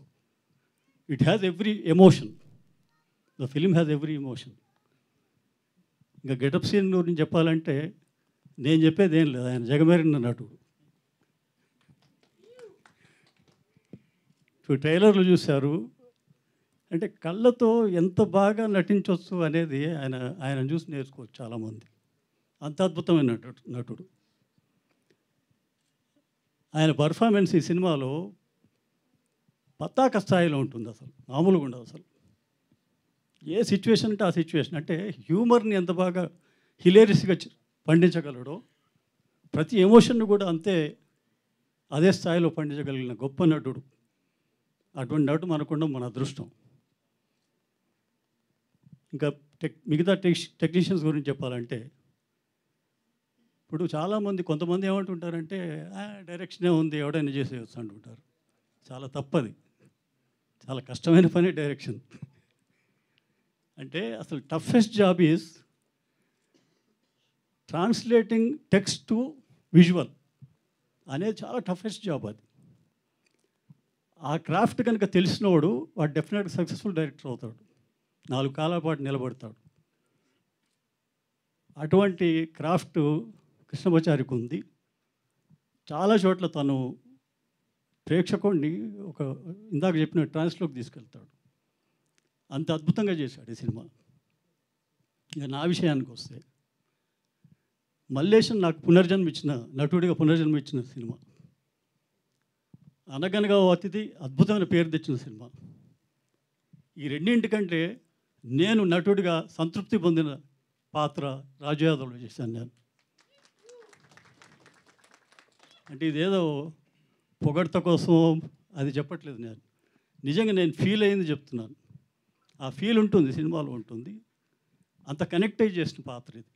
It has every emotion. The film has every emotion. ఇంకా గెటప్ సీన్ గురించి చెప్పాలంటే నేను చెప్పేది ఏం లేదు, ఆయన జగమేరిన నటుడు. ఇప్పుడు ట్రైలర్లు చూశారు అంటే కళ్ళతో ఎంత బాగా నటించవచ్చు అనేది ఆయన చూసి నేర్చుకోవచ్చు చాలామంది. అంత అద్భుతమైన నటుడు. ఆయన పర్ఫార్మెన్స్ ఈ సినిమాలో పతాక స్థాయిలో ఉంటుంది, అసలు మామూలుగా ఉండదు. అసలు ఏ సిచ్యువేషన్ అంటే ఆ సిచ్యువేషన్, అంటే హ్యూమర్ని ఎంత బాగా హిలేరియస్గా పండించగలడో, ప్రతి ఎమోషన్ని కూడా అంతే అదే స్థాయిలో పండించగలిగిన గొప్ప నటుడు. అటువంటి నటుడు మనకుండా మన అదృష్టం. ఇంకా మిగతా టెక్నీషియన్స్ గురించి చెప్పాలంటే, ఇప్పుడు చాలామంది కొంతమంది ఏమంటుంటారంటే డైరెక్షనే ఉంది ఎవడైనా చేసేయచ్చు అంటుంటారు. చాలా తప్పది. చాలా కష్టమైన పని డైరెక్షన్. అంటే అసలు toughest job is translating text to visual అనేది చాలా టఫెస్ట్ జాబ్ అది. ఆ క్రాఫ్ట్ కనుక తెలిసినవాడు వాడు డెఫినెట్గా సక్సెస్ఫుల్ డైరెక్టర్ అవుతాడు, 4 కాలాల పాటు నిలబడతాడు. అటువంటి క్రాఫ్ట్ కృష్ణమాచారికి ఉంది. చాలా చోట్ల తను ప్రేక్షకుడిని ఒక ఇందాక చెప్పిన ట్రాన్స్లోకి తీసుకెళ్తాడు. అంత అద్భుతంగా చేశాడు ఈ సినిమా. ఇక నా విషయానికి వస్తే, మల్లేశం నాకు నటుడిగా పునర్జన్మ ఇచ్చిన సినిమా. అనగనగా ఓ అతిథి అద్భుతమైన పేరు తెచ్చిన సినిమా. ఈ రెండింటికంటే నేను నటుడిగా సంతృప్తి పొందిన పాత్ర రాజు యాదవ్లో చేశాను నేను. అంటే ఇదేదో పొగడ్త కోసం అది చెప్పట్లేదు నేను. నిజంగా నేను ఫీల్ అయింది చెప్తున్నాను. ఆ ఫీల్ ఉంటుంది, సినిమాలో ఉంటుంది. అంత కనెక్ట్ అయ్యి చేసిన పాత్ర ఇది.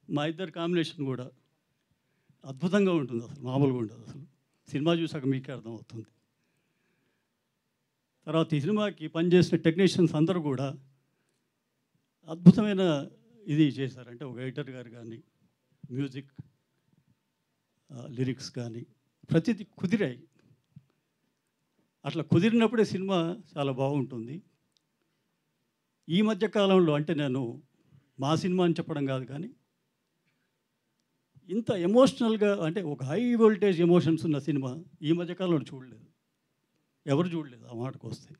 మా ఇద్దరు కాంబినేషన్ కూడా అద్భుతంగా ఉంటుంది, అసలు మామూలుగా ఉండదు. అసలు సినిమా చూసాక మీకే అర్థమవుతుంది. తర్వాత ఈ సినిమాకి పనిచేసిన టెక్నీషియన్స్ అందరూ కూడా అద్భుతమైన ఇది చేశారంటే, ఒక ఎడిటర్ గారు కానీ, మ్యూజిక్, లిరిక్స్ కానీ ప్రతిదీ కుదిరాయి. అట్లా కుదిరినప్పుడే సినిమా చాలా బాగుంటుంది. ఈ మధ్య కాలంలో అంటే నేను మా సినిమా అని చెప్పడం కాదు, కానీ ఇంత ఎమోషనల్గా అంటే ఒక హై వోల్టేజ్ ఎమోషన్స్ ఉన్న సినిమా ఈ మధ్యకాలంలో చూడలేదు, ఎవరు చూడలేదు. ఆ మాటకు వస్తే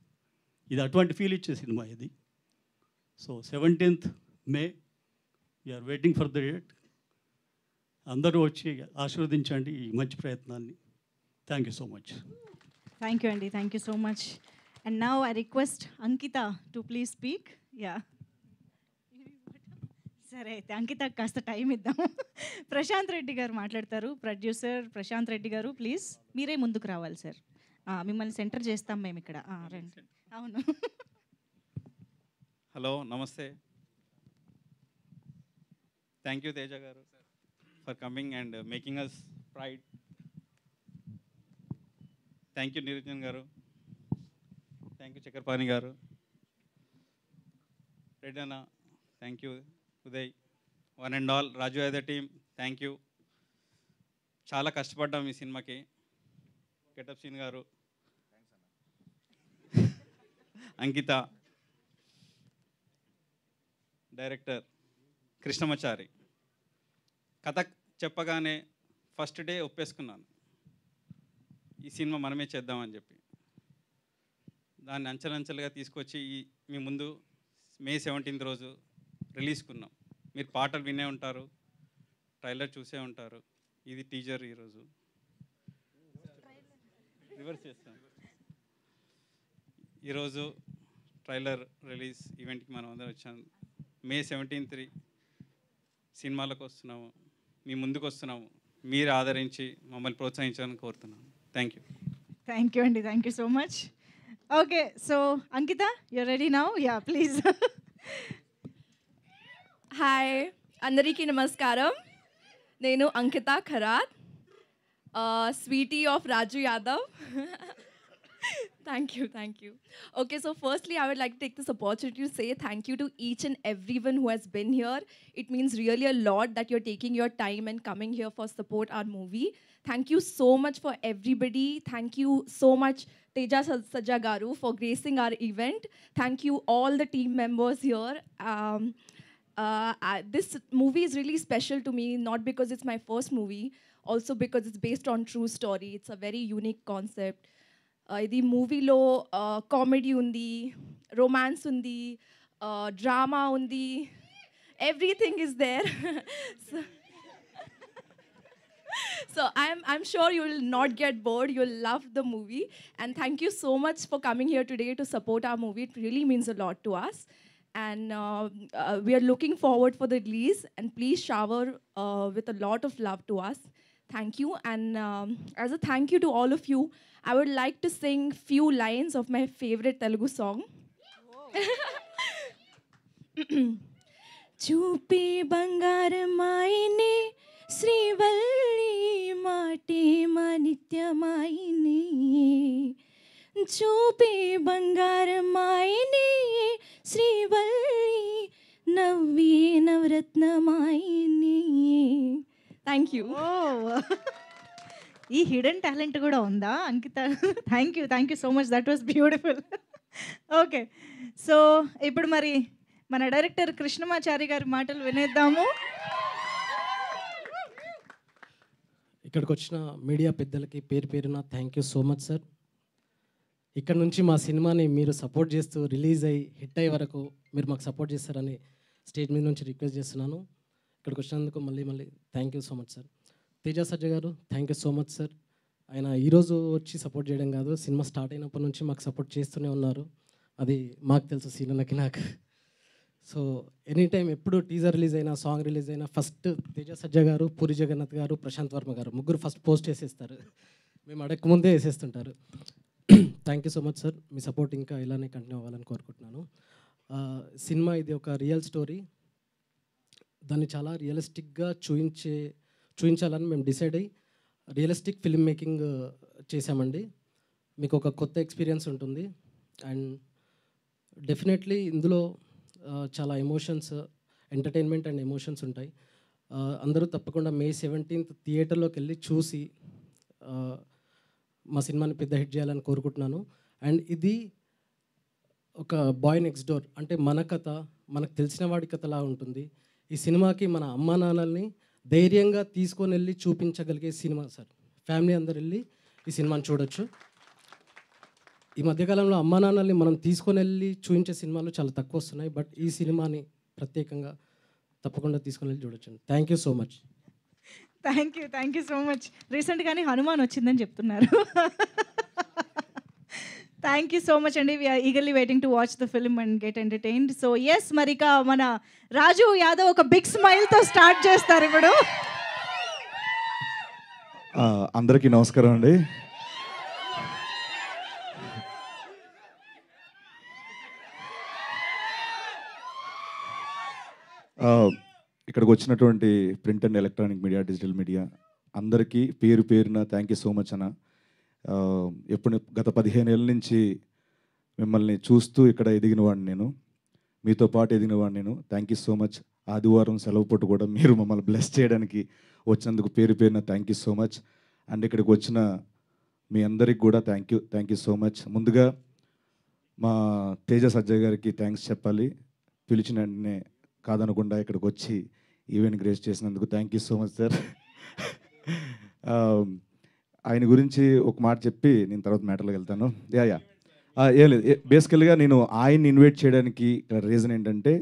ఇది అటువంటి ఫీల్ ఇచ్చే సినిమా ఇది. So 17th May we are waiting for the date. అందరూ వచ్చి ఆశీర్వదించండి ఈ మంచి ప్రయత్నాన్ని. Thank you so much. Thank you అండి, thank you so much. And now I request Ankita to please speak. Yeah, సరే అయితే అంకిత కాస్త టైం ఇద్దాం. ప్రశాంత్ రెడ్డి గారు మాట్లాడతారు. ప్రొడ్యూసర్ ప్రశాంత్ రెడ్డి గారు, ప్లీజ్ మీరే ముందుకు రావాలి సార్. మిమ్మల్ని సెంటర్ చేస్తాం మేము ఇక్కడ. రండి. అవును. హలో, నమస్తే. Thank you Teja garu for coming and making us pride. Thank you Niranjan garu, thank you Chakrapani garu, Reddy అన్న, thank you Uday, one and all Raju Yadav team, thank you. చాలా కష్టపడ్డాం ఈ సినిమాకి. గెటప్ సీన్ గారు, అంకిత, డైరెక్టర్ కృష్ణమాచారి. కథ చెప్పగానే ఫస్ట్ డే ఒప్పేసుకున్నాను, ఈ సినిమా మనమే చేద్దామని చెప్పి. దాన్ని అంచెలంచెలుగా తీసుకొచ్చి మీ ముందు May 17th రోజు రిలీజ్కున్నాం. మీరు పాటలు వినే ఉంటారు, ట్రైలర్ చూసే ఉంటారు. ఇది టీజర్. ఈరోజు రివర్స్ చేస్తాం. ఈరోజు ట్రైలర్ రిలీజ్ ఈవెంట్కి మనం అందరం వచ్చాం. May 17th సినిమాలకు వస్తున్నాము, మీ ముందుకు వస్తున్నాము. మీరు ఆదరించి మమ్మల్ని ప్రోత్సహించాలని కోరుతున్నాను. Thank you. థ్యాంక్ యూ అండి, thank you so much. Okay, so Ankita, you ready now? Yeah, please. Hi, అందరికీ నమస్కారం. నేను Ankita Kharat, sweetie of Raju Yadav. Thank you. Okay, so firstly, I would like to take this opportunity to say thank you to each and everyone who has been here. It means really a lot that you're taking your time and coming here for support our movie. Thank you so much for everybody. Thank you so much, Teja Sajagaru, for gracing our event. Thank you all the team members here. This movie is really special to me, not because it's my first movie, also because it's based on true story. It's a very unique concept. ఇది మూవీలో comedy ఉంది, romance ఉంది, drama ఉంది, everything is there. So I'm sure you will not get bored. You'll love the movie. And thank you so much for coming here today to support our movie. It really means a lot to us. And we are looking forward for the release. And please shower with a lot of love to us. Thank you. And as a thank you to all of you, I would like to sing few lines of my favorite Telugu song. చూపే బంగారమాయనే శ్రీవల్లి మాటే మా నిత్యమాయిని చూపే బంగారమాయిని శ్రీవల్లి నవ్వే నవరత్నమాయిని. Thank you. ఈ hidden talent కూడా ఉందా Ankita? Thank you so much, that was beautiful. Okay, so ఇప్పుడు మరి మన డైరెక్టర్ కృష్ణమాచారి గారి మాటలు వినేద్దాము. ఇక్కడికి వచ్చిన మీడియా పెద్దలకి పేరు పేరున thank you so much sir. ఇక్కడ నుంచి మా సినిమాని మీరు సపోర్ట్ చేస్తూ రిలీజ్ అయ్యి హిట్ అయ్యే వరకు మీరు మాకు సపోర్ట్ చేస్తారని స్టేజ్ మీద నుంచి రిక్వెస్ట్ చేస్తున్నాను. ఇక్కడికి వచ్చినందుకు మళ్ళీ thank you so much sir. Teja సజ్జ గారు thank you so much sir. ఆయన ఈరోజు వచ్చి సపోర్ట్ చేయడం కాదు, సినిమా స్టార్ట్ అయినప్పటి నుంచి మాకు సపోర్ట్ చేస్తూనే ఉన్నారు. అది మాకు తెలుసు, సీనన్నకి నాకు. సో ఎనీ టైం ఎప్పుడు టీజర్ రిలీజ్ అయినా సాంగ్ రిలీజ్ అయినా ఫస్ట్ తేజ సజ్జ గారు, పూరి జగన్నాథ్ గారు, ప్రశాంత్ వర్మ గారు ముగ్గురు ఫస్ట్ పోస్ట్ చేసేస్తారు. మేము అడగకముందే వేసేస్తుంటారు. Thank you so much sir. మీ సపోర్ట్ ఇంకా ఇలానే కంటిన్యూ అవ్వాలని కోరుకుంటున్నాను. సినిమా ఇది ఒక రియల్ స్టోరీ. దాన్ని చాలా రియలిస్టిక్గా చూపించాలని మేము డిసైడ్ అయ్యి రియలిస్టిక్ ఫిల్మ్ మేకింగ్ చేశామండి. మీకు ఒక కొత్త ఎక్స్పీరియన్స్ ఉంటుంది. అండ్ డెఫినెట్లీ ఇందులో చాలా ఎమోషన్స్, ఎంటర్టైన్మెంట్ అండ్ ఎమోషన్స్ ఉంటాయి. అందరూ తప్పకుండా May 17th థియేటర్లోకి వెళ్ళి చూసి మా సినిమాని పెద్ద హిట్ చేయాలని కోరుకుంటున్నాను. అండ్ ఇది ఒక బాయ్ నెక్స్ట్ డోర్, అంటే మన కథ, మనకు తెలిసిన వాడి కథలా ఉంటుంది. ఈ సినిమాకి మన అమ్మా నాన్నల్ని ధైర్యంగా తీసుకొని వెళ్ళి చూపించగలిగే సినిమా సార్. ఫ్యామిలీ అందరు వెళ్ళి ఈ సినిమాని చూడొచ్చు. ఈ మధ్యకాలంలో అమ్మా నాన్నల్ని మనం తీసుకొని వెళ్ళి చూపించే సినిమాలు చాలా తక్కువ వస్తున్నాయి. బట్ ఈ సినిమాని ప్రత్యేకంగా తప్పకుండా తీసుకొని వెళ్ళి చూడొచ్చు. Thank you so much. Thank you so much. రీసెంట్గానే హనుమాన్ వచ్చిందని చెప్తున్నారు. థ్యాంక్ యూ సో మచ్ అండి. We are eagerly waiting to watch the film and get entertained. So yes, మరి ఇక మన రాజు యాదవ్ ఒక బిగ్ స్మైల్తో స్టార్ట్ చేస్తారు ఇప్పుడు. అందరికీ నమస్కారం అండి. ఇక్కడికి వచ్చినటువంటి print and electronic media, digital media అందరికీ పేరు పేరున థ్యాంక్ యూ సో మచ్ అన్న. ఎప్పుడు గత 15 ఏళ్ళ నుంచి మిమ్మల్ని చూస్తూ ఇక్కడ ఎదిగినవాడిని నేను, మీతో పాటు ఎదిగినవాడిని నేను. Thank you so much. ఆదివారం సెలవు పూట కూడా మీరు మమ్మల్ని బ్లెస్ చేయడానికి వచ్చినందుకు పేరు పేరున thank you so much. And ఇక్కడికి వచ్చిన మీ అందరికి కూడా థ్యాంక్ యూ సో మచ్. ముందుగా మా తేజ సజ్జయ్ గారికి థ్యాంక్స్ చెప్పాలి. పిలిచిన వెంటనే కాదనకుండా ఇక్కడికి వచ్చి ఈవెంట్ గ్రేస్ చేసినందుకు thank you so much sir. ఆయన గురించి ఒక మాట చెప్పి నేను తర్వాత మ్యాటర్లోకి వెళ్తాను. ఏం లేదు, బేసికల్గా నేను ఆయన్ని ఇన్వైట్ చేయడానికి రీజన్ ఏంటంటే,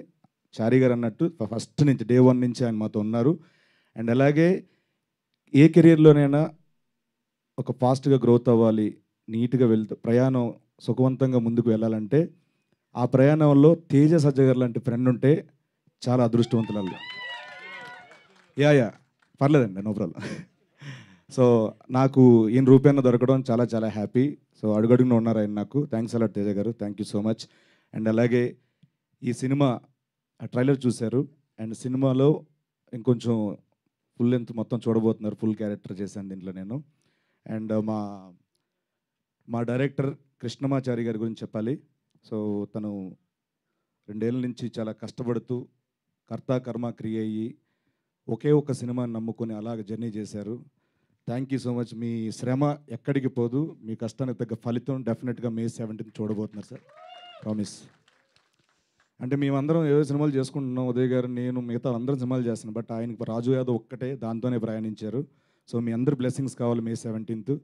చారీ గారు అన్నట్టు ఫస్ట్ నుంచి డే 1 నుంచి ఆయన మాతో ఉన్నారు. అండ్ అలాగే ఏ కెరీర్లోనైనా ఒక ఫాస్ట్గా గ్రోత్ అవ్వాలి, నీట్గా ప్రయాణం సుఖవంతంగా ముందుకు వెళ్ళాలంటే ఆ ప్రయాణంలో తేజ సజ్జ గారు లాంటి ఫ్రెండ్ ఉంటే చాలా అదృష్టవంతులు. పర్లేదండి, నో ప్రాబ్లం. సో నాకు ఈయన రూపాయన దొరకడం చాలా చాలా హ్యాపీ. సో అడుగడుగున ఉన్నారు ఆయన నాకు. థ్యాంక్స్ అలాట్ తేజ గారు, thank you so much. And అలాగే ఈ సినిమా ట్రైలర్ చూశారు, అండ్ సినిమాలో ఇంకొంచెం ఫుల్ లెంత్ మొత్తం చూడబోతున్నారు. ఫుల్ క్యారెక్టర్ చేశాను దీంట్లో నేను. అండ్ మా డైరెక్టర్ కృష్ణమాచారి గారి గురించి చెప్పాలి. సో తను 2 ఏళ్ళ నుంచి చాలా కష్టపడుతూ కర్త కర్మ క్రియ అయ్యి ఒకే ఒక సినిమాని నమ్ముకొని అలాగ జర్నీ చేశారు. Thank you so much. మీ శ్రమ ఎక్కడికి పోదు, మీ కష్టానికి తగ్గ ఫలితం డెఫినెట్గా May 17th చూడబోతున్నారు సార్, ప్రామిస్. అంటే మేమందరం ఏదో సినిమాలు చేసుకుంటున్నాం, ఉదయ్ గారు, నేను, మిగతా అందరం సినిమాలు చేస్తున్నాం. బట్ ఆయనకి రాజు యాదవ్ ఒక్కటే దాంతోనే ప్రయాణించారు. సో మీ అందరి బ్లెస్సింగ్స్ కావాలి May 17th.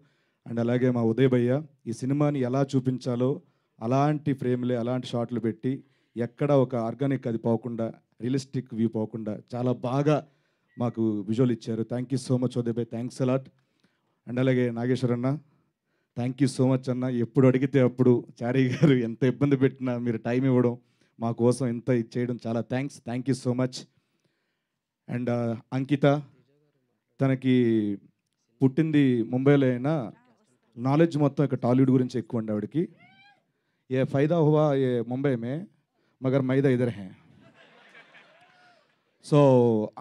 అండ్ అలాగే మా ఉదయ్ భయ్య ఈ సినిమాని ఎలా చూపించాలో అలాంటి ఫ్రేమ్లే, అలాంటి షాట్లు పెట్టి ఎక్కడ ఒక ఆర్గానిక్ అది పోకుండా, రియలిస్టిక్ వ్యూ పోకుండా చాలా బాగా మాకు విజువల్ ఇచ్చారు. Thank you so much Uday భయ్, థ్యాంక్స్ అలాట్. అండ్ అలాగే నాగేశ్వర్ అన్న, థ్యాంక్ యూ సో మచ్ అన్న. ఎప్పుడు అడిగితే అప్పుడు చారీ గారు ఎంత ఇబ్బంది పెట్టినా మీరు టైం ఇవ్వడం, మా కోసం ఎంత ఇచ్చేయడం చాలా thank you so much. And Ankita, తనకి పుట్టింది ముంబైలో అయినా నాలెడ్జ్ మొత్తం ఇక్కడ టాలీవుడ్ గురించి ఎక్కువ అండి ఆవిడకి. ఏ ఫైదా హువా ఏ ముంబై మే మగర్ మైదా ఇదర్ హే. సో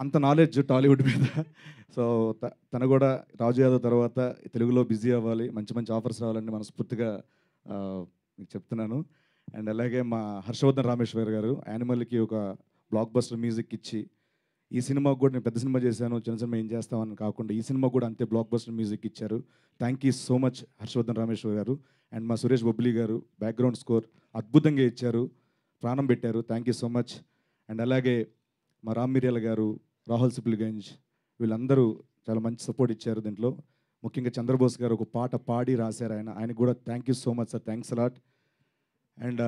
అంత నాలెడ్జ్ టాలీవుడ్ మీద. సో తను కూడా రాజు యాదవ్ తర్వాత తెలుగులో బిజీ అవ్వాలి, మంచి మంచి ఆఫర్స్ రావాలని మనస్ఫూర్తిగా మీకు చెప్తున్నాను. అండ్ అలాగే మా హర్షవర్ధన్ రామేశ్వర్ గారు యానిమల్కి ఒక బ్లాక్ బస్టర్ మ్యూజిక్ ఇచ్చి, ఈ సినిమాకు కూడా నేను పెద్ద సినిమా చేశాను, చిన్న సినిమా ఏం చేస్తామని కాకుండా ఈ సినిమా కూడా అంతే బ్లాక్ బస్టర్ మ్యూజిక్ ఇచ్చారు. Thank you so much Harshavardhan Rameshwar garu. And మా సురేష్ బొబ్లీ గారు బ్యాక్గ్రౌండ్ స్కోర్ అద్భుతంగా ఇచ్చారు, ప్రాణం పెట్టారు. Thank you so much. And అలాగే మా రామ్ మిర్యాల గారు, రాహుల్ సిప్లిగంజ్, వీళ్ళందరూ చాలా మంచి సపోర్ట్ ఇచ్చారు దీంట్లో. ముఖ్యంగా చంద్రబోస్ గారు ఒక పాట పాడి రాశారు, ఆయనకు కూడా thank you so much sir, thanks a lot. And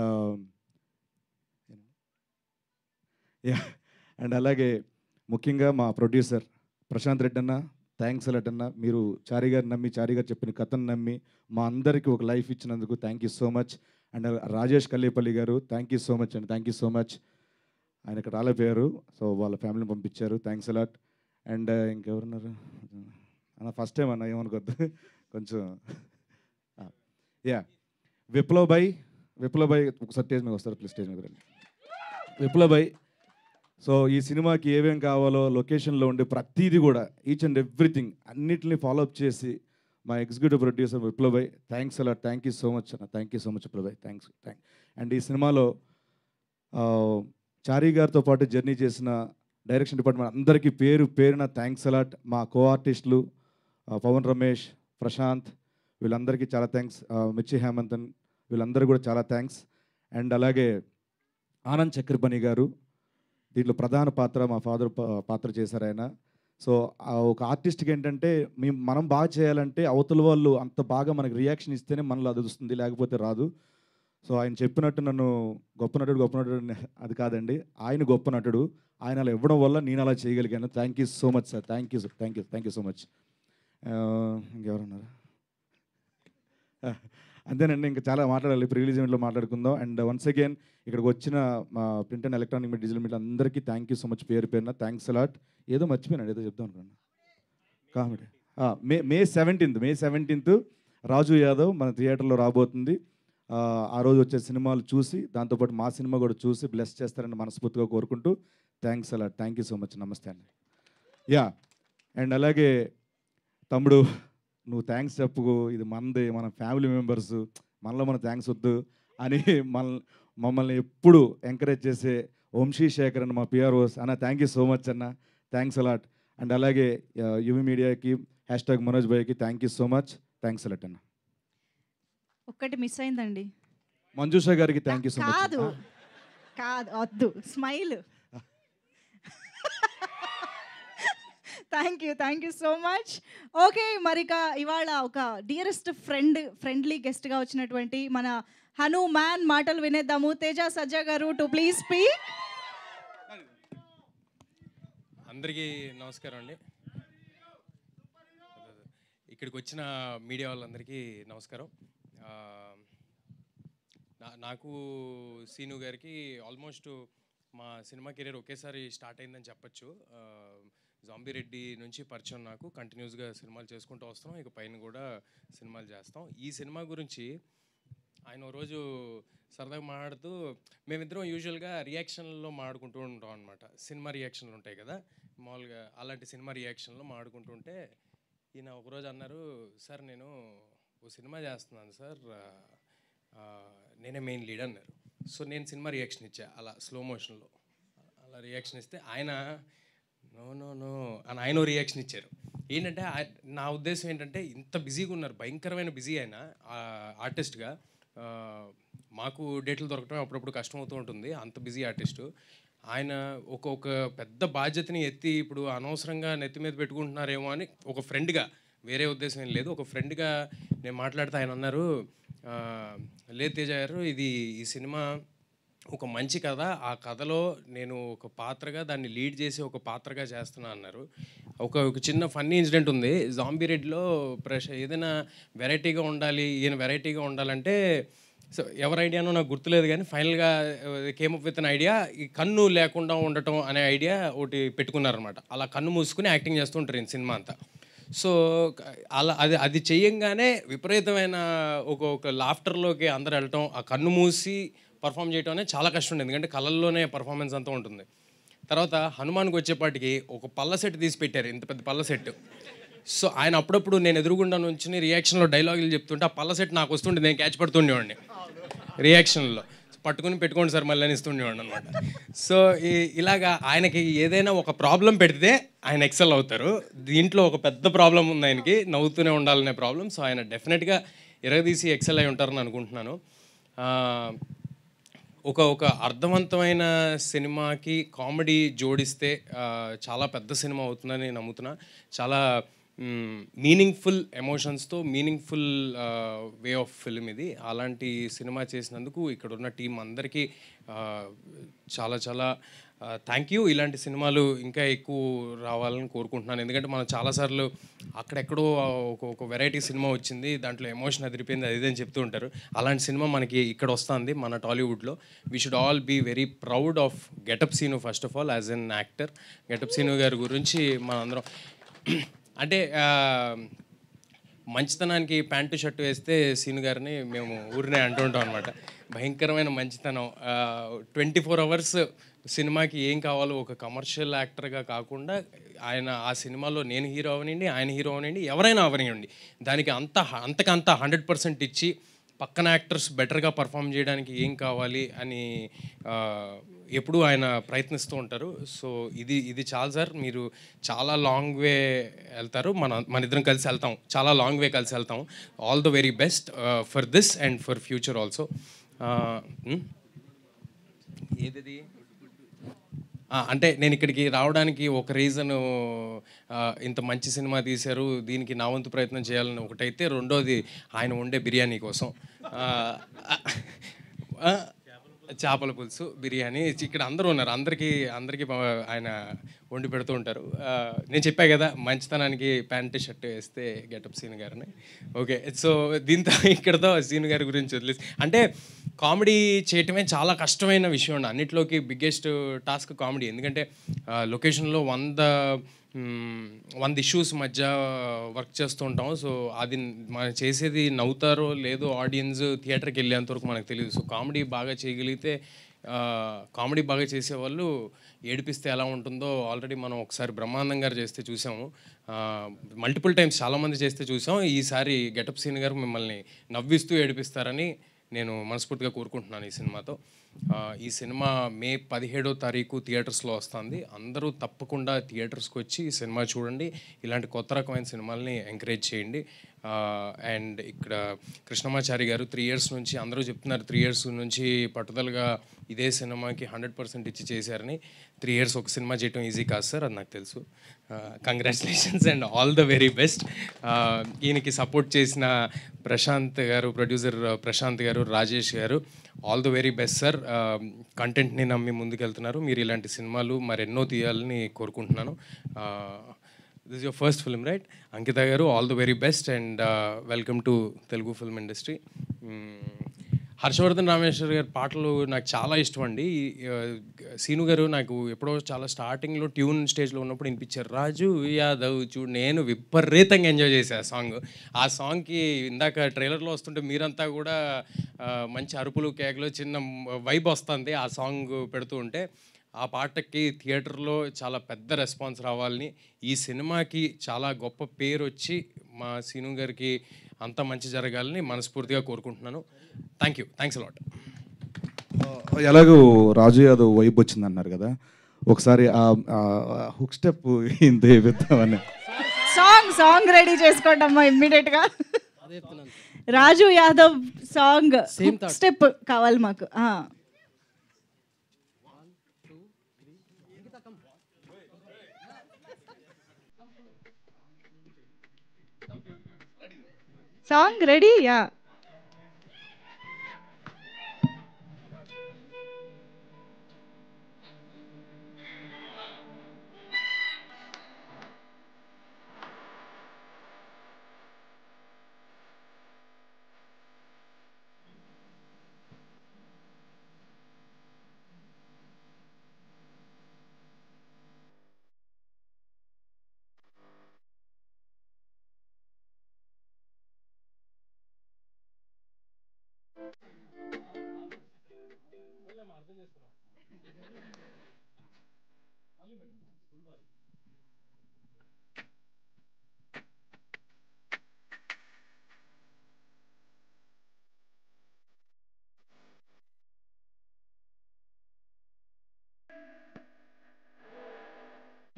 and అలాగే ముఖ్యంగా మా ప్రొడ్యూసర్ ప్రశాంత్ రెడ్డి అన్న, థ్యాంక్స్ అలాట్ అన్న. మీరు చారి గారు నమ్మి, చారి గారు చెప్పిన కథను నమ్మి మా అందరికీ ఒక లైఫ్ ఇచ్చినందుకు thank you so much. And Rajesh Kallepalli గారు, థ్యాంక్ యూ సో మచ్ అండి, థ్యాంక్ యూ సో మచ్. ఆయన ఇక్కడ రాలేపోయారు, సో వాళ్ళ ఫ్యామిలీని పంపించారు, థ్యాంక్స్ అలాట్. అండ్ ఇంకెవరున్నారు అన్న, ఫస్ట్ టైం అన్న ఏమనుకోద్దు కొంచెం. యా, విప్లవ్ భాయ్ ఒకసారి స్టేజ్ మీద వస్తారు ప్లీజ్, స్టేజ్ మీద రండి. విప్లవ్ భాయ్, సో ఈ సినిమాకి ఏమేం కావాలో లొకేషన్లో ఉండే ప్రతిదీ కూడా ఈచ్ అండ్ ఎవ్రీథింగ్ అన్నిటిని ఫాలోఅప్ చేసి మా ఎగ్జిక్యూటివ్ ప్రొడ్యూసర్ విప్లవ్ భాయ్, thanks a lot, thank you so much అన్న, thank you so much Viplav భాయ్, థ్యాంక్స్. అండ్ ఈ సినిమాలో చారీ గారితో పాటు జర్నీ చేసిన డైరెక్షన్ డిపార్ట్మెంట్ అందరికీ పేరు పేరున థ్యాంక్స్ అలాట్. మా కో ఆర్టిస్టులు పవన్ రమేష్, ప్రశాంత్, వీళ్ళందరికీ చాలా థ్యాంక్స్. మిర్చి హేమంతన్, వీళ్ళందరూ కూడా చాలా థ్యాంక్స్. అండ్ అలాగే ఆనంద్ చక్రపణి గారు దీంట్లో ప్రధాన పాత్ర, మా ఫాదర్ పాత్ర చేశారు ఆయన. సో ఒక ఆర్టిస్ట్కి ఏంటంటే మనం బాగా చేయాలంటే అవతల వాళ్ళు అంత బాగా మనకి రియాక్షన్ ఇస్తేనే మనలో అది వస్తుంది, లేకపోతే రాదు. సో ఆయన చెప్పినట్టు నన్ను గొప్ప నటుడు అది కాదండి, ఆయన గొప్ప నటుడు, ఆయన అలా ఇవ్వడం వల్ల నేను అలా చేయగలిగాను. Thank you so much sir, thank you so much. ఇంకెవరున్నారు? అంతేనండి, ఇంకా చాలా మాట్లాడాలి, ఇప్పుడు రిలీజ్ ఈవెంట్లో మాట్లాడుకుందాం. అండ్ వన్స్ అగైన్ ఇక్కడికి వచ్చిన మా print and electronic media, digital media అందరికీ థ్యాంక్ యూ సో మచ్, పేరు పేరున థ్యాంక్స్ అలాట్. ఏదో మర్చిపోయినాడు, ఏదో చెప్దాం అనుకున్నాను, కామెడీ. మే 17th రాజు యాదవ్ మన థియేటర్లో రాబోతుంది. ఆ రోజు వచ్చే సినిమాలు చూసి దాంతోపాటు మా సినిమా కూడా చూసి బ్లెస్ చేస్తారని మనస్ఫూర్తిగా కోరుకుంటూ thanks a lot, thank you so much, నమస్తే అండి. యా, అండ్ అలాగే తమ్ముడు నువ్వు థ్యాంక్స్ చెప్పుకో, ఇది మనది, మన ఫ్యామిలీ మెంబర్స్, మనలో మన థ్యాంక్స్ వద్దు అని మమ్మల్ని ఎప్పుడు ఎంకరేజ్ చేసే వంశీ శేఖర్ అన్న మా పిఆర్ఓస్ అన్న, థ్యాంక్ యూ సో మచ్ అన్న, థ్యాంక్స్ అలాట్. అండ్ అలాగే యువి మీడియాకి #మనోజ్ భాయ్కి thank you so much, thanks a lot అన్న. ఒక్కటి మిస్ అయిందండి, మంజుషా గారికి థ్యాంక్ యూ సో మచ్. కాదు వద్దు, smile. Thank you so much. Okay, మరిక ఇవాళ ఒక డియరెస్ట్ ఫ్రెండ్లీ గెస్ట్గా వచ్చినటువంటి మన హనుమాన్ మాటలు వినేద్దాము. తేజ సజ్జా గారు టు ప్లీజ్ స్పీక్. అందరికీ నమస్కారం అండి. ఇక్కడికి వచ్చిన మీడియా వాళ్ళందరికీ నమస్కారం. నాకు సీను గారికి ఆల్మోస్ట్ మా సినిమా కెరీర్ ఒకేసారి స్టార్ట్ అయిందని చెప్పచ్చు. జాంబీ రెడ్డి నుంచి పరిచయం, నాకు కంటిన్యూస్గా సినిమాలు చేసుకుంటూ వస్తున్నాం, ఇక పైన కూడా సినిమాలు చేస్తాం. ఈ సినిమా గురించి ఆయన రోజు సరదాగా మాట్లాడుతూ, మేమిద్దరం యూజువల్గా రియాక్షన్లో మాట్లాడుకుంటూ ఉంటాం అనమాట. సినిమా రియాక్షన్లు ఉంటాయి కదా మామూలుగా, అలాంటి సినిమా రియాక్షన్లో మాట్లాడుకుంటుంటే ఈయన ఒకరోజు అన్నారు, సార్ నేను ఓ సినిమా చేస్తున్నాను సార్, నేనే మెయిన్ లీడ్ అన్నారు. సో నేను సినిమా రియాక్షన్ ఇచ్చా అలా స్లో మోషన్లో, అలా రియాక్షన్ ఇస్తే ఆయన నో అని ఆయన రియాక్షన్ ఇచ్చారు. ఏంటంటే నా ఉద్దేశం ఏంటంటే, ఇంత బిజీగా ఉన్నారు, భయంకరమైన బిజీ ఆయన ఆర్టిస్ట్గా. మాకు డేట్లు దొరకడం అప్పుడప్పుడు కష్టం అవుతూ ఉంటుంది, అంత బిజీ ఆర్టిస్టు ఆయన. ఒక పెద్ద బాధ్యతని ఎత్తి ఇప్పుడు అనవసరంగా నెత్తి మీద పెట్టుకుంటున్నారేమో అని ఒక ఫ్రెండ్గా, వేరే ఉద్దేశం ఏం లేదు, ఒక ఫ్రెండ్గా నేను మాట్లాడితే ఆయన అన్నారు, లేదు తేజ గారు, ఈ సినిమా ఒక మంచి కథ, ఆ కథలో నేను ఒక పాత్రగా దాన్ని లీడ్ చేసి ఒక పాత్రగా చేస్తున్నా అన్నారు. ఒక చిన్న ఫన్నీ ఇన్సిడెంట్ ఉంది జాంబీ రెడ్డిలో. ఏదైనా వెరైటీగా ఉండాలి, ఈయన వెరైటీగా ఉండాలంటే, సో ఎవరి ఐడియానో నాకు గుర్తులేదు కానీ ఫైనల్గా came up with an idea, ఈ కన్ను లేకుండా ఉండటం అనే ఐడియా ఒకటి పెట్టుకున్నారనమాట. అలా కన్ను మూసుకుని యాక్టింగ్ చేస్తూ ఉంటారు ఈ సినిమా అంతా. సో అలా అది చేయంగానే విపరీతమైన ఒక లాఫ్టర్లోకి అందరు వెళ్ళటం, ఆ కన్ను మూసి పర్ఫామ్ చేయటం అనేది చాలా కష్టం ఉంది, ఎందుకంటే కళల్లోనే పర్ఫార్మెన్స్ అంతా ఉంటుంది. తర్వాత హనుమాన్కి వచ్చేపాటికి ఒక పళ్ళ సెట్ తీసి పెట్టారు, ఇంత పెద్ద పళ్ళ సెట్. సో ఆయన అప్పుడప్పుడు నేను ఎదురుగుండా నుంచి రియాక్షన్లో డైలాగులు చెప్తుంటే ఆ పళ్ళ సెట్ నాకు వస్తుంటే నేను క్యాచ్ పడుతుండేవాడిని రియాక్షన్లో. పట్టుకుని పెట్టుకోండి సార్ మళ్ళీ అని ఇస్తుండేవాడిని అనమాట. సో ఇలాగా ఆయనకి ఏదైనా ఒక ప్రాబ్లం పెడితే ఆయన ఎక్సెల్ అవుతారు. దీంట్లో ఒక పెద్ద ప్రాబ్లం ఉంది ఆయనకి, నవ్వుతూనే ఉండాలనే ప్రాబ్లం. సో ఆయన డెఫినెట్గా ఎరగదీసి ఎక్సెల్ అయి ఉంటారని అనుకుంటున్నాను. ఒక అర్థవంతమైన సినిమాకి కామెడీ జోడిస్తే చాలా పెద్ద సినిమా అవుతుందని నమ్ముతున్నా. చాలా మీనింగ్ఫుల్ ఎమోషన్స్తో మీనింగ్ఫుల్ వే ఆఫ్ ఫిల్మ్ ఇది. అలాంటి సినిమా చేసినందుకు ఇక్కడ ఉన్న టీం అందరికీ చాలా చాలా థ్యాంక్ యూ. ఇలాంటి సినిమాలు ఇంకా ఎక్కువ రావాలని కోరుకుంటున్నాను. ఎందుకంటే మనం చాలాసార్లు అక్కడెక్కడో ఒక వెరైటీ సినిమా వచ్చింది, దాంట్లో ఎమోషన్ అదిరిపోయింది, అది అని చెప్తూ ఉంటారు. అలాంటి సినిమా మనకి ఇక్కడ వస్తుంది మన టాలీవుడ్లో. We should all be very proud of Getup Seenu first of all as an actor. Getup Seenu గారి గురించి మనందరం అంటే మంచితనానికి ప్యాంటు షర్టు వేస్తే సీను గారిని మేము ఊరినే అంటుంటాం అనమాట. భయంకరమైన మంచితనం. 24 hours సినిమాకి ఏం కావాలో ఒక కమర్షియల్ యాక్టర్గా కాకుండా ఆయన ఆ సినిమాలో నేను హీరో అవనండి, ఆయన హీరో అవనండి, ఎవరైనా అవనివ్వండి, దానికి అంతకంత 100% ఇచ్చి పక్కన యాక్టర్స్ బెటర్గా పర్ఫామ్ చేయడానికి ఏం కావాలి అని ఎప్పుడూ ఆయన ప్రయత్నిస్తూ ఉంటారు. సో ఇది చాలు సార్, మీరు చాలా లాంగ్ వే వెళ్తారు, మన ఇద్దరం కలిసి వెళ్తాం, చాలా లాంగ్ వే కలిసి వెళ్తాం. All the very best for this and for future also. ఏది అంటే నేను ఇక్కడికి రావడానికి ఒక రీజను, ఇంత మంచి సినిమా తీశారు, దీనికి నా వంతు ప్రయత్నం చేయాలని ఒకటైతే, రెండోది ఆయన వండే బిర్యానీ కోసం. చేపల పులుసు, బిర్యానీ, ఇక్కడ అందరూ ఉన్నారు, అందరికీ ఆయన వండి పెడుతూ ఉంటారు. నేను చెప్పా కదా మంచితనానికి ప్యాంటు షర్ట్ వేస్తే గెటప్ సీను గారిని. ఓకే, సో దీంతో ఇక్కడతో సీను గారి గురించి వదిలేసి, అంటే కామెడీ చేయటమే చాలా కష్టమైన విషయం అండి. అన్నిట్లోకి బిగ్గెస్ట్ టాస్క్ కామెడీ. ఎందుకంటే లొకేషన్లో 100 ఇష్యూస్ మధ్య వర్క్ చేస్తూ ఉంటాం. సో అది మనం చేసేది నవ్వుతారో లేదో ఆడియన్స్ థియేటర్కి వెళ్ళేంతవరకు మనకు తెలియదు. సో కామెడీ బాగా చేయగలిగితే, కామెడీ బాగా చేసేవాళ్ళు ఏడిపిస్తే ఎలా ఉంటుందో ఆల్రెడీ మనం ఒకసారి బ్రహ్మానందం గారు చేస్తే చూసాము, మల్టిపుల్ టైమ్స్ చాలామంది చేస్తే చూసాం. ఈసారి గెటప్ సీన్ గారు మిమ్మల్ని నవ్విస్తూ ఏడిపిస్తారని నేను మనస్ఫూర్తిగా కోరుకుంటున్నాను ఈ సినిమాతో. ఈ సినిమా మే 17వ థియేటర్స్లో వస్తుంది. అందరూ తప్పకుండా థియేటర్స్కి వచ్చి ఈ సినిమా చూడండి. ఇలాంటి కొత్త రకమైన సినిమాలని ఎంకరేజ్ చేయండి. అండ్ ఇక్కడ కృష్ణమాచారి గారు 3 years నుంచి, అందరూ చెప్తున్నారు 3 years నుంచి పట్టుదలగా ఇదే సినిమాకి 100% ఇచ్చి చేశారని. 3 years ఒక సినిమా చేయడం ఈజీ కాదు సార్, అది నాకు తెలుసు. Congratulations and all the very best. ఈయనకి సపోర్ట్ చేసిన ప్రశాంత్ గారు, ప్రొడ్యూసర్ ప్రశాంత్ గారు, రాజేష్ గారు, all the very best sir. కంటెంట్ని నమ్మి ముందుకెళ్తున్నారు. మీరు ఇలాంటి సినిమాలు మరెన్నో తీయాలని కోరుకుంటున్నాను. This your first film right? Ankita గారు, all the very best and welcome to Telugu film industry. Harshavardhan Rameshwar గారి పాటలు నాకు చాలా ఇష్టం అండి. సీను గారు నాకు ఎప్పుడో చాలా స్టార్టింగ్లో ట్యూన్ స్టేజ్లో ఉన్నప్పుడు వినిపించారు, రాజు యాదవ్ చూడు. నేను విపరీతంగా ఎంజాయ్ చేశాను ఆ సాంగ్. ఆ సాంగ్కి ఇందాక ట్రైలర్లో వస్తుంటే మీరంతా కూడా మంచి అరుపులు, కేకలు, చిన్న వైబ్ వస్తుంది ఆ సాంగ్ పెడుతూ ఉంటే. ఆ పాటకి థియేటర్లో చాలా పెద్ద రెస్పాన్స్ రావాలని, ఈ సినిమాకి చాలా గొప్ప పేరు వచ్చి మా సీను గారికి అంత మంచి జరగాలని మనస్ఫూర్తిగా కోరుకుంటున్నాను. Thanks a lot. ఎలాగో రాజు యాదవ్ వైబ్ వచ్చింది అన్నారు కదా, ఒకసారి ఆ హుక్ స్టెప్ ఇంత వేద్దామని. సాంగ్ రెడీ చేసుకోండి అమ్మా ఇమ్మీడియట్గా. రాజు యాదవ్ సాంగ్ స్టెప్ కావాలి మాకు. Song ready? యా.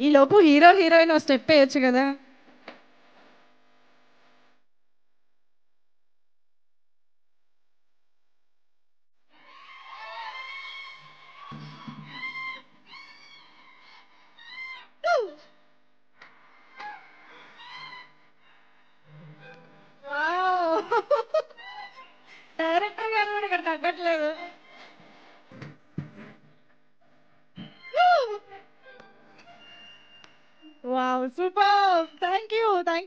ఈ లోపు హీరో హీరోయిన్ ఒక స్టెప్ వేయొచ్చు కదా. డైరెక్టర్ గారు కూడా ఇక్కడ తగ్గట్లేదు. Wow super. Thank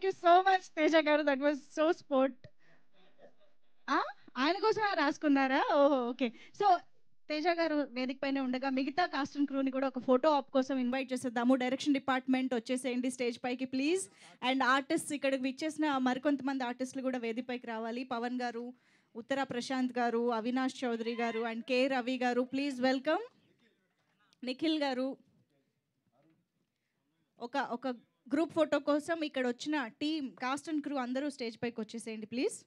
you so much Teja గారు. That was so sport. ఆయన కోసం రాసుకున్నారా? ఓహో ఓకే. సో తేజ గారు వేదిక పైన ఉండగా మిగతా కాస్ట్ అండ్ క్రూని కూడా ఒక ఫోటో ఆప్ కోసం ఇన్వైట్ చేసేద్దాము. డైరెక్షన్ డిపార్ట్మెంట్ వచ్చేసేయండి స్టేజ్ పైకి ప్లీజ్. అండ్ ఆర్టిస్ట్ ఇక్కడికి విచ్చేసిన మరికొంతమంది ఆర్టిస్టులు కూడా వేదిక పైకి రావాలి. పవన్ గారు, ఉత్తర ప్రశాంత్ గారు, అవినాష్ చౌదరి గారు అండ్ కే రవి గారు ప్లీజ్ వెల్కమ్. నిఖిల్ గారు. ఒక గ్రూప్ ఫోటో కోసం ఇక్కడ వచ్చిన టీమ్ కాస్ట్ అండ్ క్రూ అందరూ స్టేజ్ పైకి వచ్చేసేయండి ప్లీజ్.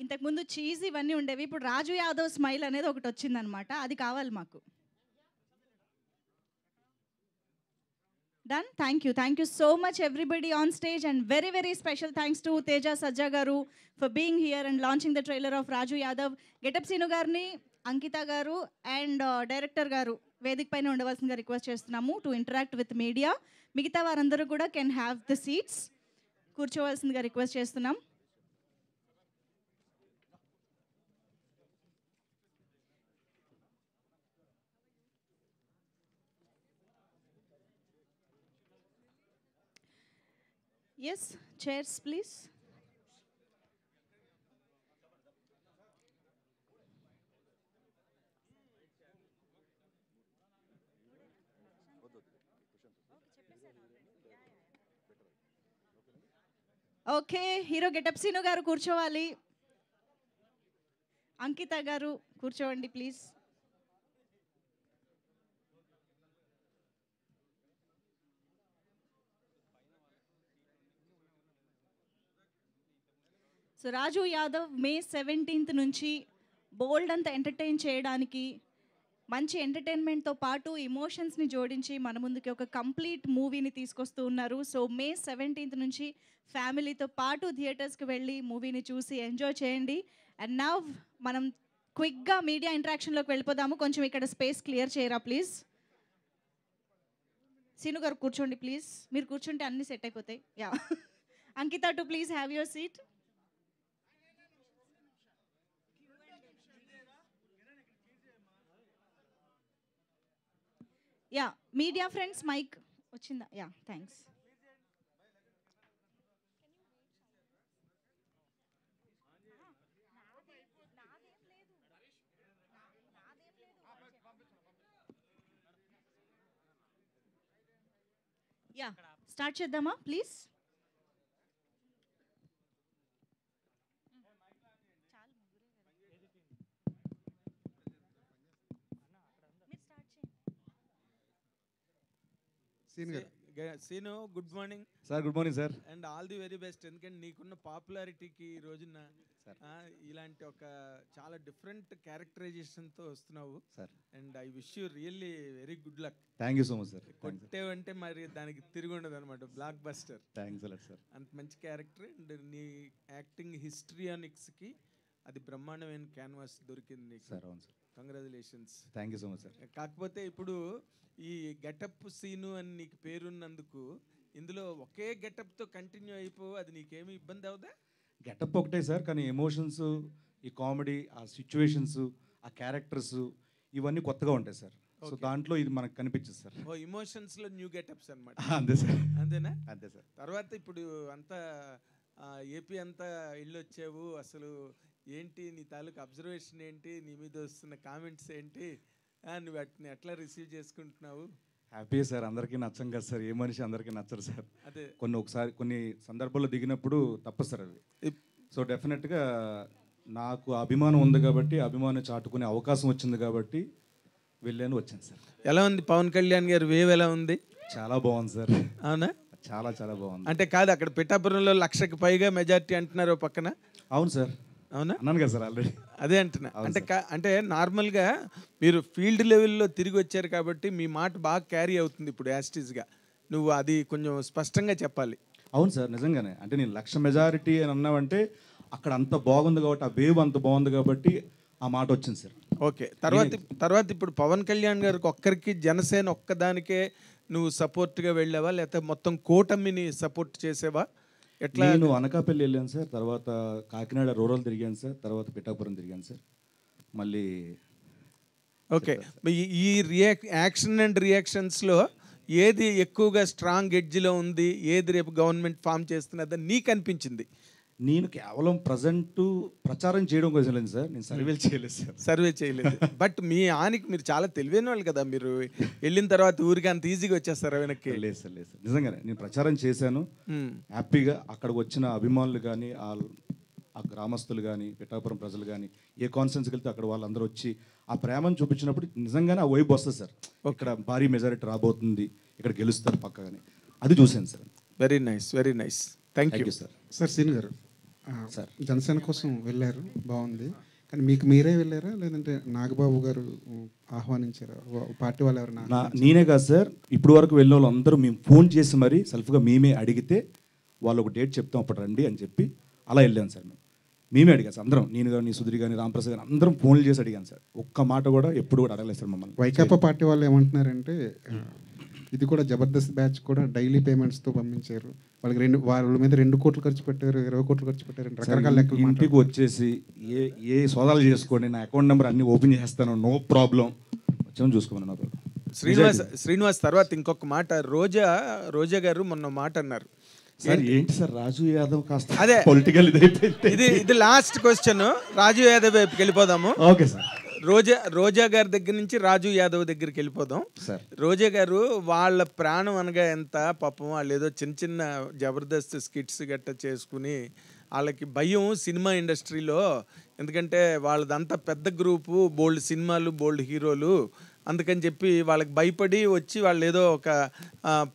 ఇంతకుముందు చీజ్ ఇవన్నీ ఉండేవి. ఇప్పుడు రాజు యాదవ్ స్మైల్ అనేది ఒకటి వచ్చిందనమాట. అది కావాలి మాకు. Done. Thank you so much everybody on stage and very special thanks to Teja Sajja గారు for being here and launching the trailer of Raju Yadav. Getup Seenu గారిని, అంకిత గారు అండ్ డైరెక్టర్ గారు వేదిక పైన ఉండవలసిందిగా రిక్వెస్ట్ చేస్తున్నాము టు ఇంటరాక్ట్ విత్ మీడియా. మిగతా వారందరూ కూడా కెన్ హ్యావ్ ద సీట్స్. కూర్చోవలసిందిగా రిక్వెస్ట్ చేస్తున్నాం. Yes, chairs please. Okay, hero getup Seenu గారు కూర్చోవాలి. అంకిత గారు కూర్చోండి please. So Raju Yadav May 17th నుంచి బోల్డ్ అంతా ఎంటర్టైన్ చేయడానికి, మంచి ఎంటర్టైన్మెంట్తో పాటు ఇమోషన్స్ని జోడించి మన ముందుకి ఒక కంప్లీట్ మూవీని తీసుకొస్తూ ఉన్నారు. సో మే 17th నుంచి ఫ్యామిలీతో పాటు థియేటర్స్కి వెళ్ళి మూవీని చూసి ఎంజాయ్ చేయండి. అండ్ నౌ మనం క్విక్గా మీడియా ఇంటరాక్షన్లోకి వెళ్ళిపోదాము. కొంచెం ఇక్కడ స్పేస్ క్లియర్ చేయరా ప్లీజ్. సీను గారు కూర్చోండి ప్లీజ్. మీరు కూర్చుంటే అన్నీ సెట్ అయిపోతాయి. Yeah. Ankita to please have your seat. Yeah, media friends mic వచ్చిందా? Yeah, thanks. యా, స్టార్ట్ చేద్దామా please. Seenu, good morning sir. Good morning sir. And all the very best. ఎందుకంటే నీకున్న పాపులారిటీకి ఈ రోజున ఇలాంటి ఒక చాలా డిఫరెంట్ క్యారెక్టరైజేషన్తో వస్తున్నావు sir. And I wish you really very good luck. Thank you so much sir. కొట్టేవంటే మరి దానికి తిరిగి ఉండదు అనమాట. Blockbuster. Thanks a lot sir. అంత మంచి క్యారెక్టర్ అండ్ నీ యాక్టింగ్ హిస్టరియానిక్స్కి అది బ్రహ్మాండమైన క్యాన్వాస్ దొరికింది నీకు సార్. అవును sir. Congratulations. Thank you so much sir. కాకపోతే ఇప్పుడు ఈ గెటప్ సీను అని నీకు పేరున్నందుకు ఇందులో ఒకే గెటప్తో కంటిన్యూ అయిపోవు, అది నీకేమి ఇబ్బంది అవుదా? గెటప్ ఒకటే సార్, కానీ ఎమోషన్స్, ఈ కామెడీ, ఆ సిచ్యువేషన్స్, ఆ క్యారెక్టర్స్ ఇవన్నీ కొత్తగా ఉంటాయి సార్. సో దాంట్లో ఇది మనకు కనిపించదు సార్. ఓ ఇమోషన్స్లో న్యూ గెటప్స్ అనమాట. అంతే సార్. అంతేనా? అంతే సార్. తర్వాత ఇప్పుడు అంతా ఏపీ అంతా వెళ్ళొచ్చావు, అసలు ఏంటి నీ తాలూకు అబ్జర్వేషన్ ఏంటి, నీ మీద వస్తున్న కామెంట్స్ ఏంటి, నువ్వు వాటిని ఎట్లా రిసీవ్ చేసుకుంటున్నావు? Happy sir. అందరికీ నచ్చం కదా సార్, ఏ మనిషి అందరికీ నచ్చరు సార్. అదే కొన్ని సందర్భాల్లో దిగినప్పుడు తప్పదు సార్ అవి. సో డెఫినెట్గా నాకు అభిమానం ఉంది కాబట్టి, అభిమానం చాటుకునే అవకాశం వచ్చింది కాబట్టి వెళ్ళాను, వచ్చాను సార్. ఎలా ఉంది పవన్ కళ్యాణ్ గారు వేవ్ ఎలా ఉంది? చాలా బాగుంది సార్. అవునా? చాలా చాలా బాగుంది. అంటే కాదు, అక్కడ పిఠాపురంలో 1,00,000కి పైగా మెజారిటీ అంటున్నారు పక్కన. అవును సార్. అవునా? అన్నాను కదా సార్ ఆల్రెడీ. అదే అంటున్నా. అంటే నార్మల్గా మీరు ఫీల్డ్ లెవెల్లో తిరిగి వచ్చారు కాబట్టి మీ మాట బాగా క్యారీ అవుతుంది ఇప్పుడు యాస్టీస్గా. నువ్వు అది కొంచెం స్పష్టంగా చెప్పాలి. అవును సార్, నిజంగానే. అంటే నేను 1,00,000 మెజారిటీ అని అన్నామంటే అక్కడ అంత బాగుంది కాబట్టి, ఆ వేవ్ అంత బాగుంది కాబట్టి ఆ మాట వచ్చింది సార్. ఓకే. తర్వాత ఇప్పుడు పవన్ కళ్యాణ్ గారికి ఒక్కరికి, జనసేన ఒక్కదానికే నువ్వు సపోర్ట్గా వెళ్ళావా, లేకపోతే మొత్తం కూటమిని సపోర్ట్ చేసేవా? ఎట్లా? నేను అనకాపల్లి వెళ్ళాను సార్, తర్వాత కాకినాడ రూరల్ తిరిగాను సార్, తర్వాత పిఠాపురం తిరిగాను సార్. మళ్ళీ ఓకే. ఈ యాక్షన్ అండ్ రియాక్షన్స్లో ఏది ఎక్కువగా స్ట్రాంగ్ ఎడ్జ్లో ఉంది, ఏది రేపు గవర్నమెంట్ ఫామ్ చేస్తున్నదని నీకు అనిపించింది? నేను కేవలం ప్రజెంట్ ప్రచారం చేయడం కోసం లేదు సార్, నేను సర్వేలు చేయలేదు సార్. సర్వే చేయలేదు. బట్ మీ ఆనికి మీరు చాలా తెలివైన వాళ్ళు కదా, మీరు వెళ్ళిన తర్వాత ఊరికి అంత ఈజీగా వచ్చేస్తారు వెనక్కి? లేదు సార్, లేదు సార్, నిజంగానే నేను ప్రచారం చేశాను హ్యాపీగా. అక్కడికి వచ్చిన అభిమానులు కానీ, ఆ గ్రామస్తులు కానీ, పిఠాపురం ప్రజలు కానీ, ఏ కాన్ఫరెన్స్కి వెళ్తే అక్కడ వాళ్ళందరూ వచ్చి ఆ ప్రేమను చూపించినప్పుడు నిజంగానే ఆ వైబ్ వస్తుంది సార్. ఇక్కడ భారీ మెజారిటీ రాబోతుంది, ఇక్కడ గెలుస్తారు పక్కగానే, అది చూశాను sir. Very nice, very nice. Thank you sir. Sir Seenu garu, sir Janasena కోసం వెళ్ళారు, బాగుంది. కానీ మీకు మీరే వెళ్ళారా, లేదంటే నాగబాబు గారు ఆహ్వానించారా? పార్టీ వాళ్ళు ఎవరైనా? నేనే కాదు సార్, ఇప్పుడు వరకు వెళ్ళిన వాళ్ళు అందరూ మేము ఫోన్ చేసి మరీ సెల్ఫ్గా మేమే అడిగితే వాళ్ళు ఒక డేట్ చెప్తాం అప్పుడు రండి అని చెప్పి అలా వెళ్ళాను సార్. మేమే అడిగాను సార్ అందరం, నేను కానీ, సుధీర్ కానీ, రామప్రసాద్ కానీ అందరం ఫోన్లు చేసి అడిగాను సార్. ఒక్క మాట కూడా ఎప్పుడు కూడా అడగలేదు సార్ మమ్మల్ని. వైకాపా పార్టీ వాళ్ళు ఏమంటున్నారంటే ఇది కూడా జబర్దస్త్ బ్యాచ్ కూడా డైలీ పేమెంట్స్తో పంపించారు, వాళ్ళకి వాళ్ళ మీద 2 కోట్లు ఖర్చు పెట్టారు, 20 కోట్లు ఖర్చు పెట్టారు, రకరకాల లెక్కలు. ఇంటికి వచ్చేసి ఏ సోదాలు చేసుకోండి, నా అకౌంట్ నెంబర్ అన్ని ఓపెన్ చేస్తాను, నో ప్రాబ్లం, వచ్చాము చూసుకోమన్నారు. శ్రీనివాస్ తర్వాత ఇంకొక మాట, రోజా గారు మొన్న మాట అన్నారు. ఏంటి సార్, రాజు యాదవ్ కాస్త అదే పొలిటికల్ ఇది లాస్ట్ క్వశ్చన్, రాజు యాదవ్ వైపుకి వెళ్ళిపోదాము. Okay sir. రోజా గారి దగ్గర నుంచి రాజు యాదవ్ దగ్గరికి వెళ్ళిపోదాం. రోజా గారు వాళ్ళ ప్రాణం అనగా ఎంత పాపం, వాళ్ళు ఏదో చిన్న చిన్న జబర్దస్త్ స్కిట్స్ గట్ట చేసుకుని వాళ్ళకి భయం సినిమా ఇండస్ట్రీలో, ఎందుకంటే వాళ్ళదంతా పెద్ద గ్రూపు, బోల్డ్ సినిమాలు, బోల్డ్ హీరోలు, అందుకని చెప్పి వాళ్ళకి భయపడి వచ్చి వాళ్ళు ఏదో ఒక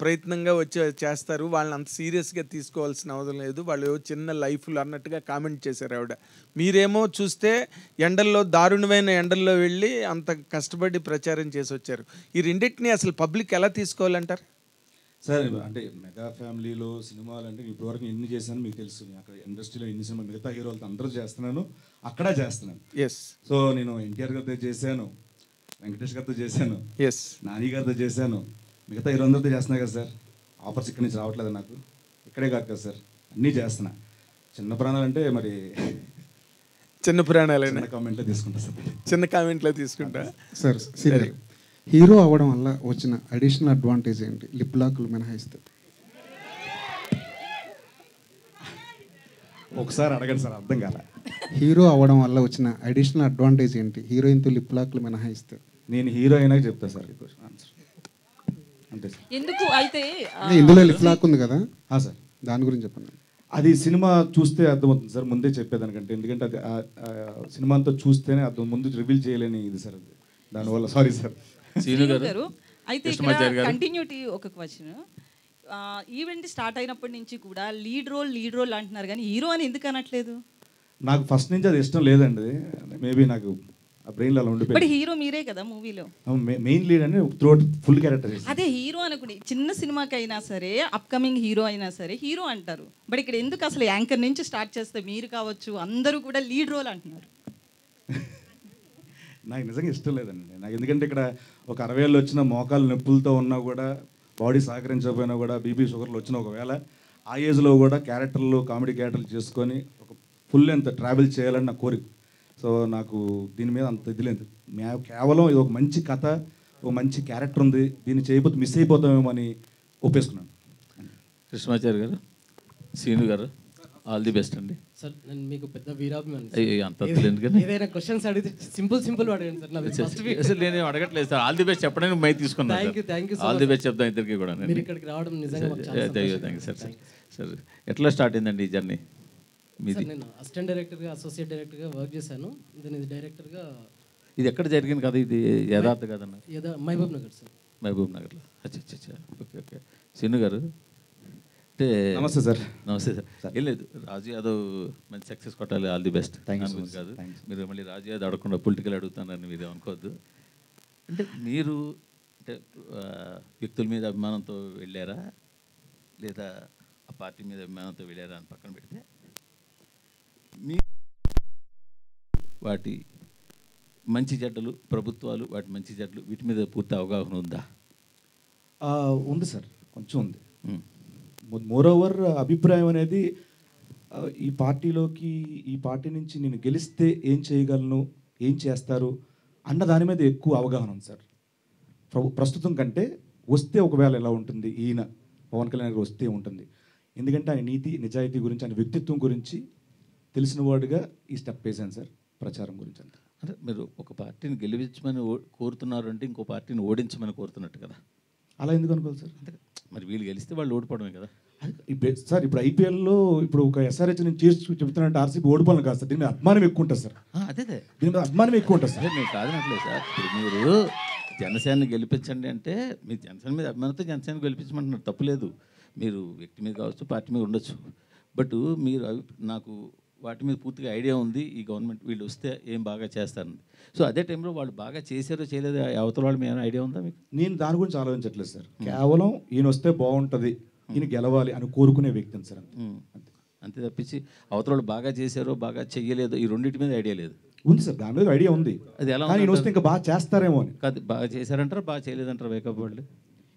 ప్రయత్నంగా వచ్చి చేస్తారు, వాళ్ళని అంత సీరియస్గా తీసుకోవాల్సిన అవసరం లేదు, వాళ్ళు చిన్న లైఫ్లు అన్నట్టుగా కామెంట్ చేశారు ఆవిడ. మీరేమో చూస్తే ఎండల్లో, దారుణమైన ఎండల్లో వెళ్ళి అంత కష్టపడి ప్రచారం చేసి వచ్చారు. ఈ రెండింటిని అసలు పబ్లిక్ ఎలా తీసుకోవాలంటారు సార్? అంటే మెగా ఫ్యామిలీలో సినిమాలు అంటే ఇప్పటివరకు ఎన్ని చేశాను మీకు తెలుసు, అక్కడ ఇండస్ట్రీలో ఎన్ని సినిమా మిగతా హీరోలతో అందరూ చేస్తున్నాను, అక్కడ చేస్తున్నాను. సో నేను ఎన్టీఆర్ గారితో చేశాను, వెంకటేష్ గారితో చేశాను, నాని గారితో చేశాను, మిగతా హీరోలందరితో చేస్తున్నా కదా సార్. ఆఫర్స్ ఇక్కడి నుంచి రావట్లేదు నాకు, ఇక్కడే కాదు కదా సార్, అన్నీ చేస్తున్నా. చిన్న ప్రాణాలు అంటే మరి చిన్న ప్రాణాలు కామెంట్లో తీసుకుంటా సార్, చిన్న కామెంట్లో తీసుకుంటా సార్. హీరో అవ్వడం వల్ల వచ్చిన అడిషనల్ అడ్వాంటేజ్ ఏంటి, లిప్ లాక్లు మినహాయిస్తే? ఒకసారి అడగండి సార్, అర్థం కాల. హీరో అవ్వడం వల్ల వచ్చిన అడిషనల్ అడ్వాంటేజ్ ఏంటి, హీరోయిన్తో లిప్ లాక్లు మినహాయిస్తే? నేను హీరో అయినా చెప్తా సార్ ఆన్సర్, అంతే సార్. ఎందుకు అయితే ఇందులో లిప్ లాక్ ఉంది కదా సార్, దాని గురించి చెప్పండి. అది సినిమా చూస్తే అర్థమవుతుంది సార్, ముందే చెప్పేదానికంటే, ఎందుకంటే అది సినిమా అంతా చూస్తేనే అర్థం, ముందు రివీల్ చేయలేని ఇది సార్, అది దానివల్ల సారీ సార్. గారు అయితే కంటిన్యూటీ ఒక క్వశ్చన్, ఈవెంట్ స్టార్ట్ అయినప్పటి నుంచి కూడా లీడ్ రోల్ అంటున్నారు, కానీ హీరో అని ఎందుకు అనట్లేదు? నాకు ఫస్ట్ నుంచి అది ఇష్టం లేదండి, మేబీ నాకు ఆ బ్రెయిన్లో అలా ఉండిపోయింది. బట్ హీరో మీరే కదా మూవీలో, మెయిన్ లీడ్ అని త్రూఅవుట్ ఫుల్ క్యారెక్టర్. అదే హీరో అనుకోండి, చిన్న సినిమాకైనా సరే, అప్కమింగ్ హీరో అయినా సరే హీరో అంటారు. బట్ ఇక్కడ ఎందుకు అసలు యాంకర్ నుంచి స్టార్ట్ చేస్తే మీరు కావచ్చు అందరూ కూడా లీడ్ రోల్ అంటున్నారు? నాకు నిజంగా ఇష్టం లేదండి నాకు, ఎందుకంటే ఇక్కడ ఒక 60 ఏళ్ళు వచ్చిన మోకాలు నొప్పులతో ఉన్నా కూడా, బాడీ సహకరించకపోయినా కూడా, బీపీ షుగర్లు వచ్చిన ఒకవేళ ఆ ఏజ్లో కూడా క్యారెక్టర్లు, కామెడీ క్యారెక్టర్లు చేసుకొని ఒక ఫుల్ ఎంత ట్రావెల్ చేయాలని నా కోరిక. సో నాకు దీని మీద అంత ఇది లేదు. కేవలం ఇది ఒక మంచి కథ, ఒక మంచి క్యారెక్టర్ ఉంది, దీన్ని చేయకపోతే మిస్ అయిపోతామేమో అని ఒప్పేసుకున్నాను. కృష్ణమాచారి గారు, సీను గారు, ఆల్ ది బెస్ట్ అండి. సార్ నేను మీకు పెద్ద వీరాభిమాని. అంత ఎందుకంటే ఏదైనా క్వశ్చన్స్ అడిగితే సింపుల్ అడగండి సార్. నాకు అసలు నేను అడగట్లేదు సార్. ఆల్ ది బెస్ట్ చెప్పడానికి మై తీసుకున్నాను. Thank you all the best చెప్తాను ఇద్దరికి కూడా. మీరు ఇక్కడికి రావడం నిజంగా మాకు చాలా థ్యాంక్ యూ సార్. సార్ ఎట్లా స్టార్ట్ అయిందండి ఈ జర్నీ మీది? నేను అసిస్టెంట్ డైరెక్టర్గా, అసోసియేట్ డైరెక్టర్గా వర్క్ చేశాను. దీని డైరెక్టర్గా. ఇది ఎక్కడ జరిగింది కదా? ఇది యథార్థ కదన్న? మహబూబ్ నగర్ సార్. మహబూబ్ నగర్లో. అచ్చా ఓకే ఓకే. సీను గారు అంటే నమస్తే సార్. నమస్తే సార్. ఏం లేదు, రాజు యాదవ్ మంచి సక్సెస్ కొట్టాలి. All the best. Thank you కాదు మీరు మళ్ళీ రాజు యాదవ్ అడగకుండా పొలిటికల్ అడుగుతానని మీరు అనుకోవద్దు. అంటే మీరు అంటే వ్యక్తుల మీద అభిమానంతో వెళ్ళారా లేదా ఆ పార్టీ మీద అభిమానంతో వెళ్ళారా అని పక్కన పెడితే మీ వాటి మంచి చెడ్డలు, ప్రభుత్వాలు వాటి మంచి చెడ్డలు వీటి మీద పూర్తి అవగాహన ఉందా? ఉంది సార్, కొంచెం ఉంది. మోరోవర్ అభిప్రాయం అనేది ఈ పార్టీలోకి, ఈ పార్టీ నుంచి నేను గెలిస్తే ఏం చేయగలను, ఏం చేస్తారు అన్న దాని మీద ఎక్కువ అవగాహన ఉంది సార్. ప్రస్తుతం కంటే వస్తే ఒకవేళ ఎలా ఉంటుంది, ఈయన పవన్ కళ్యాణ్ గారు వస్తే ఉంటుంది. ఎందుకంటే ఆయన నీతి నిజాయితీ గురించి, ఆయన వ్యక్తిత్వం గురించి తెలిసిన వాడుగా ఈ స్టెప్ వేసాను సార్ ప్రచారం గురించి. అంతా అంటే మీరు ఒక పార్టీని గెలిపించమని కోరుతున్నారు అంటే ఇంకో పార్టీని ఓడించమని కోరుతున్నట్టు కదా? అలా ఎందుకు అనుకోవాలి సార్? అంటే మరి వీళ్ళు గెలిస్తే వాళ్ళు ఓడిపోవడమే కదా సార్. ఇప్పుడు ఐపీఎల్లో ఇప్పుడు ఒక ఎస్ఆర్హెచ్ నేను చేసి చెప్తున్నానంటే ఆర్సీబీ ఓడిపోవాలి కాదు సార్. దీని మీద అభిమానం ఎక్కువ ఉంటుంది సార్. అదే దీని మీద అభిమానం ఎక్కువ ఉంటుంది సార్. మీరు కాదనట్లేదు సార్. ఇప్పుడు మీరు జనసేనని గెలిపించండి అంటే మీరు జనసేన మీద అభిమానంతో జనసేన గెలిపించమంటున్నారు, తప్పులేదు. మీరు వ్యక్తి మీద కావచ్చు, పార్టీ మీద ఉండొచ్చు. బట్ మీరు నాకు వాటి మీద పూర్తిగా ఐడియా ఉంది, ఈ గవర్నమెంట్ వీళ్ళు వస్తే ఏం బాగా చేస్తారని. సో అదే టైంలో వాళ్ళు బాగా చేశారో చేయలేదో అవతల వాళ్ళు మీద ఐడియా ఉందా మీకు? నేను దాని గురించి ఆలోచించట్లేదు సార్. కేవలం ఈయన వస్తే బాగుంటుంది, ఈయన గెలవాలి అని కోరుకునే వ్యక్తిని సార్. అంతే తప్పించి అవతల వాళ్ళు బాగా చేశారో బాగా చెయ్యలేదో ఈ రెండింటి మీద ఐడియా లేదు. ఉంది సార్, దాని మీద ఐడియా ఉంది. అది ఎలా ఈయన వస్తే ఇంకా బాగా చేస్తారేమో అని. కాదు, బాగా చేశారంటారా బాగా చేయలేదంటారా వేకప్ వాళ్ళు?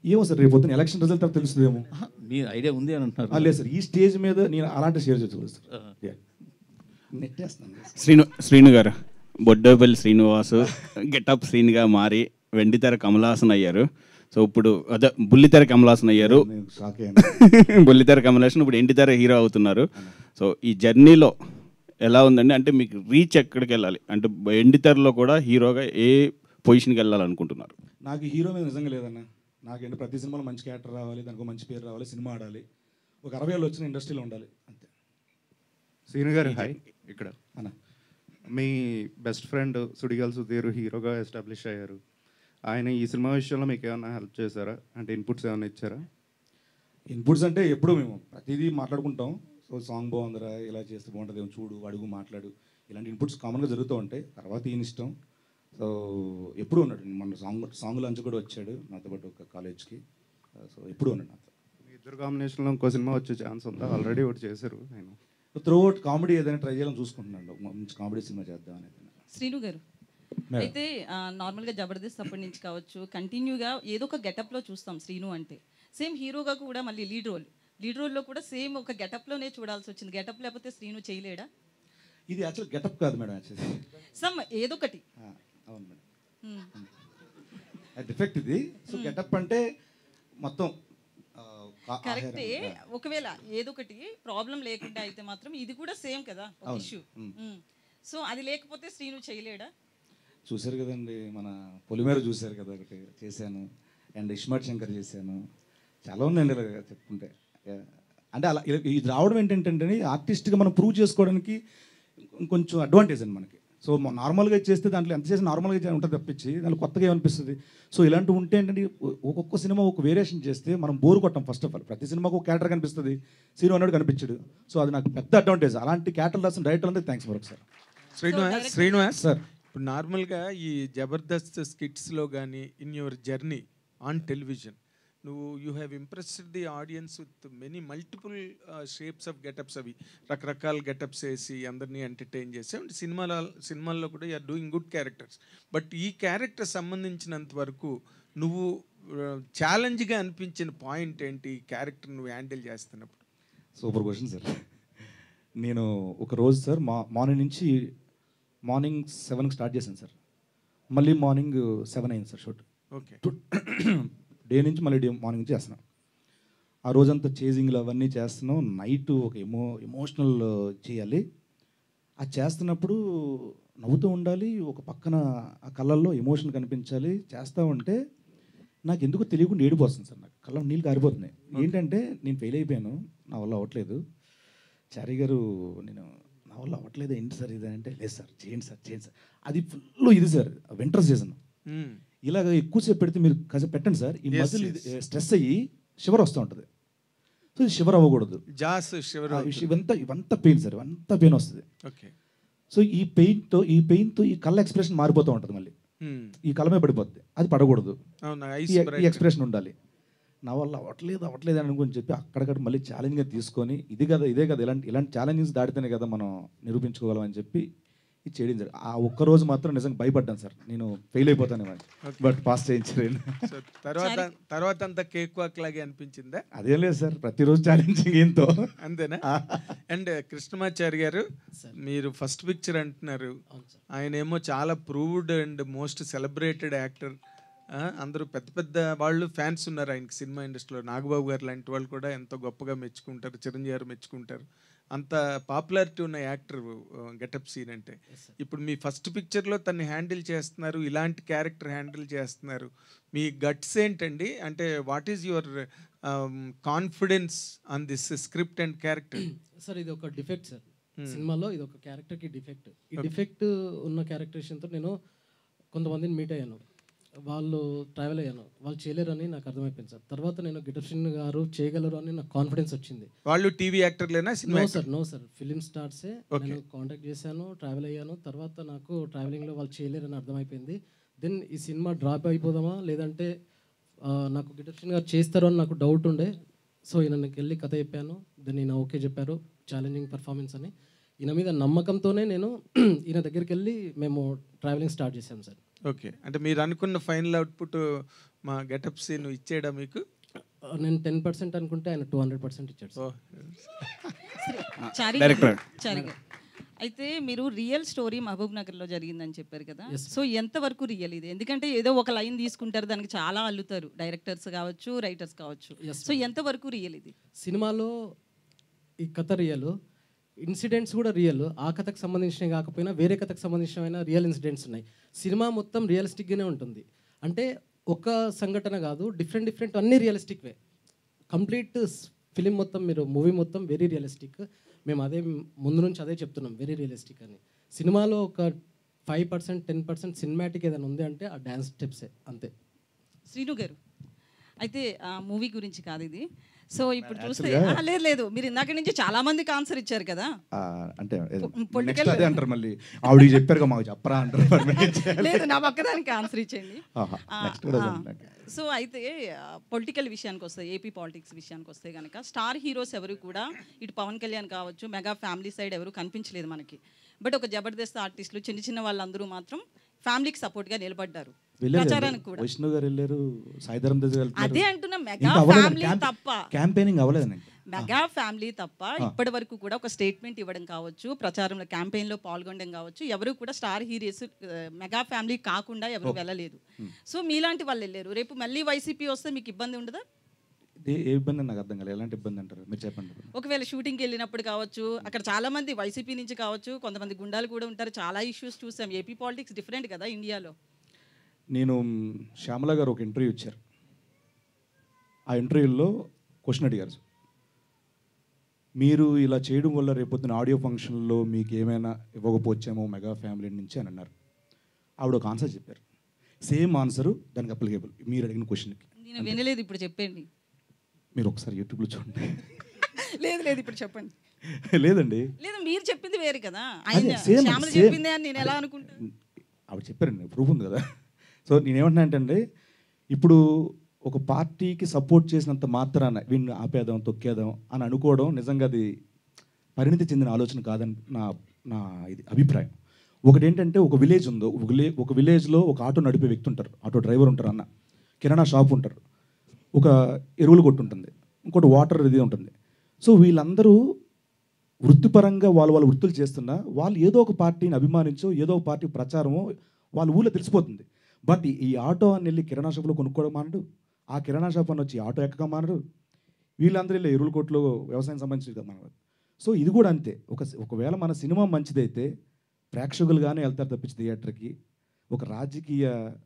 ఏమో సార్, రేపు పొద్దున ఎలక్షన్ రిజల్ట్ తర్వాత తెలుస్తుందేమో. మీ ఐడియా ఉంది అని అంటున్నారు? లేదు సార్, ఈ స్టేజ్ మీద నేను అలాంటి షేర్ చేసుకోలేదు సార్. శ్రీను గారు, బొడ్డోపల్లి శ్రీనివాసు గెటప్ శ్రీనిగా మారి వెండితెర కమలాసన్ అయ్యారు. సో ఇప్పుడు అదే బుల్లితెర కమలాసన్ అయ్యారు. బుల్లితెర కమలాసన్ ఇప్పుడు ఎండితెర హీరో అవుతున్నారు. సో ఈ జర్నీలో ఎలా ఉందండి? అంటే మీకు రీచ్ ఎక్కడికి వెళ్ళాలి అంటే ఎండితెరలో కూడా హీరోగా ఏ పొజిషన్కి వెళ్ళాలనుకుంటున్నారు? నాకు హీరో మీద నిజంగా లేదన్న. నాకేంటి ప్రతి సినిమాలో మంచి క్యారెక్టర్ రావాలి, దానికి మంచి పేరు రావాలి, సినిమా ఆడాలి, ఒక 60 ఏళ్ళు వచ్చిన ఇండస్ట్రీలో ఉండాలి అంతే. సీను గారు హాయ్. ఇక్కడ అన్న మీ బెస్ట్ ఫ్రెండ్ సుడిగాల్ సుధీర్ హీరోగా ఎస్టాబ్లిష్ అయ్యారు. ఆయన ఈ సినిమా విషయంలో మీకు ఏమైనా హెల్ప్ చేశారా? అంటే ఇన్పుట్స్ ఏమైనా ఇచ్చారా? ఇన్పుట్స్ అంటే ఎప్పుడు మేము ప్రతిదీ మాట్లాడుకుంటాం. సో సాంగ్ బాగుందిరా, ఇలా చేస్తే బాగుంటుంది, ఏమో చూడు, అడుగు, మాట్లాడు, ఇలాంటి ఇన్పుట్స్ కామన్గా జరుగుతూ ఉంటాయి. తర్వాత ఈయన ఇష్టం. సో ఎప్పుడు ఉన్నాడు, మన సాంగ్ లంచ్ కూడా వచ్చాడు నాతో పాటు ఒక కాలేజ్కి. సో ఎప్పుడు ఉన్నాడు నాతో. మీ ఇద్దరు కాంబినేషన్లో ఇంకో సినిమా వచ్చే ఛాన్స్ ఉందా? ఆల్రెడీ ఒకటి చేశారు. నేను త్రూఅవుట్ కామెడీ ఏదైనా ట్రై చేయాలని చూసుకుంటున్నాను, మంచి కామెడీ సినిమా చేద్దాం అనేది. శ్రీను గారు అయితే నార్మల్గా జబర్దస్త్ అప్పటి నుంచి కావచ్చు కంటిన్యూగా ఏదో ఒక గెటప్లో చూస్తాం శ్రీను అంటే. సేమ్ హీరోగా కూడా మళ్ళీ లీడ్ రోల్లో కూడా సేమ్ ఒక గెటప్లోనే చూడాల్సి వచ్చింది. గెటప్ లేకపోతే శ్రీను చేయలేడా? ఇది యాక్చువల్ గెటప్ కాదు మేడం, యాక్చువల్లీ సమ్ ఏదొకటి. అవును మేడం, డిఫెక్ట్ ఇది. సో గెటప్ అంటే మొత్తం కరెక్టే. ఒకవేళ ఏదొకటి ప్రాబ్లం లేకుండా అయితే మాత్రం ఇది కూడా సేమ్ కదా ఒక ఇష్యూ. సో అది లేకపోతే శ్రీను చేయలేడా? చూశారు కదండి, మన పొలిమేర చూశారు కదా, ఒకటి చేశాను. అండ్ ఇస్మార్ట్ శంకర్ చేశాను. చాలా ఉన్నాయండి ఇలా చెప్పుకుంటే. అంటే అలా ఇది రావడం ఏంటంటే ఆర్టిస్ట్గా మనం ప్రూవ్ చేసుకోవడానికి కొంచెం అడ్వాంటేజ్ అండి మనకి. సో నార్మల్గా చేస్తే దాంట్లో ఎంత చేసి నార్మల్గా ఉంటుంది తప్పించి దాంట్లో కొత్తగా ఏమనిపిస్తుంది. సో ఇలాంటివి ఉంటే ఏంటంటే ఒక్కొక్క సినిమా ఒక వేరియేషన్ చేస్తే మనం బోర్ కొట్టాం. ఫస్ట్ ఆఫ్ ఆల్ ప్రతి సినిమాకు ఒక క్యారెక్టర్ కనిపిస్తుంది, సీరో అన్నాడు కనిపించాడు. సో అది నాకు పెద్ద అడ్వాంటేజ్. అలాంటి క్యారెక్టర్ రాసిన డైరెక్టర్ అంతా thanks for sir. Srinivas sir, ఇప్పుడు నార్మల్గా ఈ జబర్దస్త్ స్కిట్స్లో కానీ in your journey on television you have impressed the audience with many multiple shapes of getups. అవి రకరకాల గెటప్స్ వేసి అందరినీ ఎంటర్టైన్ చేసి అండ్ సినిమాల్లో కూడా you are doing good characters. But ఈ క్యారెక్టర్ సంబంధించినంత వరకు నువ్వు ఛాలెంజ్గా అనిపించిన పాయింట్ ఏంటి ఈ క్యారెక్టర్ నువ్వు హ్యాండిల్ మార్నింగ్ 7కి స్టార్ట్ చేశాను సార్. మళ్ళీ మార్నింగ్ 7 అయింది సార్ షూట్. ఓకే. డే నుంచి మళ్ళీ మార్నింగ్ నుంచి చేస్తున్నాం. ఆ రోజంతా చేజింగ్లు అవన్నీ చేస్తున్నాం. నైట్ ఒక ఎమోషనల్ చేయాలి. అది చేస్తున్నప్పుడు నవ్వుతూ ఉండాలి, ఒక పక్కన ఆ కళ్ళల్లో ఎమోషన్ కనిపించాలి. చేస్తూ ఉంటే నాకు ఎందుకు తెలియకుండా ఏడుపు వస్తుంది సార్. నాకు కళ్ళ నీళ్ళు కారిపోతున్నాయి. ఏంటంటే నేను ఫెయిల్ అయిపోయాను, నా వల్ల అవ్వట్లేదు. చారి గారు నేను నా వల్ల అవ్వట్లేదు ఏంటి సార్ ఇది అంటే, లేదు సార్ చేయండి సార్. అది ఫుల్ ఇది సార్ వింటర్ సీజన్. ఇలాగ ఎక్కువసేపు పెడితే మీరు కాసేపు పెట్టండి సార్, ఈ మజిల్ స్ట్రెస్ అయ్యి షివర్ వస్తూ ఉంటుంది. సో ఇది షివర్ అవ్వకూడదు. ఇవంతా పెయిన్ సార్, ఇవంతా పెయిన్ వస్తుంది. సో ఈ పెయిన్తో ఈ కళ్ళ ఎక్స్ప్రెషన్ మారిపోతూ ఉంటుంది. మళ్ళీ ఈ కళ్ళమే పడిపోద్ది, అది పడకూడదు. ఈ ఎక్స్ప్రెషన్ ఉండాలి. నా వల్ల అవ్వట్లేదు అని అనుకుని చెప్పి అక్కడికక్కడ మళ్ళీ ఛాలెంజ్గా తీసుకొని ఇదే కదా ఇలాంటి ఛాలెంజెస్ దాటితేనే కదా మనం నిరూపించుకోగలం అని చెప్పి ఇది చేయడం జరిగింది. ఆ ఒక్కరోజు మాత్రం నిజంగా భయపడ్డాను సార్, నేను ఫెయిల్ అయిపోతాను బట్ పాస్ చేయించలేదు. తర్వాత అంతా కేక్ వాక్ లాగే అనిపించిందా? అదేం లేదు సార్, ప్రతిరోజు ఛాలెంజింగ్ ఏంతో అంతేనా? అండ్ కృష్ణమాచారి గారు, మీరు ఫస్ట్ పిక్చర్ అంటున్నారు, ఆయన ఏమో చాలా proved and most celebrated actor. అందరూ పెద్ద వాళ్ళు ఫ్యాన్స్ ఉన్నారు ఆయనకి సినిమా ఇండస్ట్రీలో. నాగబాబు గారు లాంటి వాళ్ళు కూడా ఎంతో గొప్పగా మెచ్చుకుంటారు, చిరంజీవి గారు మెచ్చుకుంటారు. అంత పాపులారిటీ ఉన్న యాక్టర్ గెటప్ సీన్ అంటే. ఇప్పుడు మీ ఫస్ట్ పిక్చర్లో తన్ని హ్యాండిల్ చేస్తున్నారు, ఇలాంటి క్యారెక్టర్ హ్యాండిల్ చేస్తున్నారు. మీ గట్స్ ఏంటండి? అంటే what is your confidence on this script and character? Sir ఇది ఒక డిఫెక్ట్ సార్ సినిమాలో, ఇది ఒక క్యారెక్టర్కి డిఫెక్ట్. ఈ డిఫెక్ట్ ఉన్న క్యారెక్టరేషన్తో నేను కొంతమందిని మీట్ అయ్యాను, వాళ్ళు ట్రావెల్ అయ్యాను, వాళ్ళు చేయలేరు అని నాకు అర్థమైపోయింది సార్. తర్వాత నేను గిటప్షన్ గారు చేయగలరు అని నాకు కాన్ఫిడెన్స్ వచ్చింది. వాళ్ళు టీవీ యాక్టర్లేనా? నో సార్ ఫిలిం స్టార్సే. నేను కాంటాక్ట్ చేశాను, ట్రావెల్ అయ్యాను. తర్వాత నాకు ట్రావెలింగ్లో వాళ్ళు చేయలేరు అని అర్థమైపోయింది. దెన్ ఈ సినిమా డ్రాప్ అయిపోదామా లేదంటే నాకు గిటప్షన్ గారు చేస్తారు అని నాకు డౌట్ ఉండే. సో ఈయనకి వెళ్ళి కథ చెప్పాను, దెన్ ఈయన ఓకే చెప్పారు, ఛాలెంజింగ్ పర్ఫార్మెన్స్ అని. ఈయన మీద నమ్మకంతోనే నేను ఈయన దగ్గరికి వెళ్ళి మేము ట్రావెలింగ్ స్టార్ట్ చేశాం సార్. ఓకే, అంటే మీరు అనుకున్న ఫైనల్ అవుట్పుట్ మా గెటప్ సీన్ ఇచ్చేయడా మీకు? నేను 10% అనుకుంటే ఆయన 200% ఇచ్చాడు. అయితే మీరు రియల్ స్టోరీ మహబూబ్ నగర్లో జరిగిందని చెప్పారు కదా, సో ఎంతవరకు రియల్ ఇది? ఎందుకంటే ఏదో ఒక లైన్ తీసుకుంటారు, దానికి చాలా అల్లుతారు డైరెక్టర్స్ కావచ్చు, రైటర్స్ కావచ్చు. సో ఎంతవరకు రియల్ ఇది? సినిమాలో ఈ కథ రియల్, ఇన్సిడెంట్స్ కూడా రియల్. ఆ కథకు సంబంధించినవి కాకపోయినా వేరే కథకు సంబంధించిన రియల్ ఇన్సిడెంట్స్ ఉన్నాయి. సినిమా మొత్తం రియలిస్టిక్గానే ఉంటుంది. అంటే ఒక సంఘటన కాదు, డిఫరెంట్ అన్నీ రియలిస్టిక్ వే. కంప్లీట్ ఫిలిం మొత్తం, మీరు మూవీ మొత్తం వెరీ రియలిస్టిక్. మేము అదే ముందు నుంచి అదే చెప్తున్నాం, వెరీ రియలిస్టిక్ అని. సినిమాలో ఒక 5% 10% సినిమాటిక్ ఏదైనా ఉంది అంటే ఆ డ్యాన్స్ స్టెప్సే, అంతే. శ్రీను గారు, అయితే మూవీ గురించి కాదు ఇది. సో ఇప్పుడు చూస్తే లేదు మీరు ఇందాక నుంచి చాలా మందికి ఆన్సర్ ఇచ్చారు కదా, అంటే అదే అంటారు మళ్ళీ ఆవిడ చెప్పారు మాకు చెప్పరా అంటారు. లేదు నా పక్కదానికి ఆన్సర్ ఇచ్చేయండి. సో అయితే పొలిటికల్ విషయానికి వస్తే, ఏపీ పాలిటిక్స్ విషయానికి వస్తే కనుక స్టార్ హీరోస్ ఎవరు కూడా ఇటు పవన్ కళ్యాణ్ కావచ్చు, మెగా ఫ్యామిలీ సైడ్ ఎవరు కనిపించలేదు మనకి. బట్ ఒక జబర్దస్త్ ఆర్టిస్టులు చిన్న వాళ్ళందరూ మాత్రం ఫ్యామిలీకి సపోర్ట్గా నిలబడ్డారు. ప్రచారానికి కూడా విష్ణు గారు వెళ్ళారు, సాయిధరం అదే అంటున్నా, మెగా ఫ్యామిలీ తప్ప క్యాంపెయినింగ్ అవ్వలేదండి. మెగా ఫ్యామిలీ తప్ప ఇప్పటి వరకు కూడా ఒక స్టేట్మెంట్ ఇవ్వడం కావచ్చు, ప్రచారంలో క్యాంపెయిన్లో పాల్గొనడం కావచ్చు, ఎవరు కూడా స్టార్ హీరోస్ మెగా ఫ్యామిలీ కాకుండా ఎవరు వెళ్ళలేదు. సో మీలాంటి వాళ్ళు వెళ్ళారు. రేపు మళ్ళీ వైసీపీ వస్తే మీకు ఇబ్బంది ఉండదా? ఏ ఇబ్బంది నాకు అర్థం కాలేదు. ఎలాంటి ఇబ్బంది అంటారు మీరు చెప్పండి. ఒకవేళ షూటింగ్కి వెళ్ళినప్పుడు కావచ్చు, అక్కడ చాలా మంది వైసీపీ నుంచి కావచ్చు, కొంతమంది గుండాలు కూడా ఉంటారు, చాలా ఇష్యూస్ చూసాం. ఏపీ పాలిటిక్స్ డిఫరెంట్ కదా ఇండియాలో. నేను శ్యామల గారు ఒక ఇంటర్వ్యూ ఇచ్చారు. ఆ ఇంటర్వ్యూలో క్వశ్చన్ అడిగారు, మీరు ఇలా చేయడం వల్ల రేపొద్దున ఆడియో ఫంక్షన్లో మీకు ఏమైనా ఇవ్వకపోవచ్చేమో మెగా ఫ్యామిలీ నుంచి అని అన్నారు. ఆవిడ ఒక ఆన్సర్ చెప్పారు, సేమ్ ఆన్సరు దానికి అప్లికేబుల్ మీరు అడిగిన క్వశ్చన్కి. నేను వినలేదు, ఇప్పుడు చెప్పండి. మీరు ఒకసారి యూట్యూబ్లో చూడండి. లేదు ఇప్పుడు చెప్పండి. లేదండి, లేదు మీరు చెప్పింది వేరు కదా, శ్యామల చెప్పింది అని నేను ఎలా అనుకుంటాను. ఆవిడ చెప్పారండి, ప్రూఫ్ ఉంది కదా. సో నేనేమంటున్నా అంటే, ఇప్పుడు ఒక పార్టీకి సపోర్ట్ చేసినంత మాత్రాన వీడిని ఆపేద్దాం, తొక్కేద్దాం అని అనుకోవడం నిజంగా అది పరిణితి చెందిన ఆలోచన కాదని నా ఇది అభిప్రాయం. ఒకటి ఏంటంటే, ఒక విలేజ్ ఉందో, ఒక విలేజ్లో ఒక ఆటో నడిపే వ్యక్తి ఉంటారు, ఆటో డ్రైవర్ ఉంటారు, అన్న కిరాణా షాప్ ఉంటారు, ఒక ఎరువులు కొట్టు ఉంటుంది, ఇంకోటి వాటర్ ఇది ఉంటుంది. సో వీళ్ళందరూ వృత్తిపరంగా వాళ్ళ వృత్తులు చేస్తున్నా వాళ్ళు ఏదో ఒక పార్టీని అభిమానించో ఏదో ఒక పార్టీ ప్రచారమో వాళ్ళ ఊళ్ళో తెలిసిపోతుంది. బట్ ఈ ఆటో అని వెళ్ళి కిరాణా షాప్లో కొనుక్కోవడం మానడు, ఆ కిరాణా షాప్ అని వచ్చి ఆటో ఎక్కగా మానడు, వీళ్ళందరూ వెళ్ళి ఎరువుల కోట్లు వ్యవసాయం సంబంధించి మానడు. సో ఇది కూడా అంతే. ఒకవేళ మన సినిమా మంచిదైతే ప్రేక్షకులుగానే వెళ్తారు తప్పించి థియేటర్కి. ఒక రాజకీయ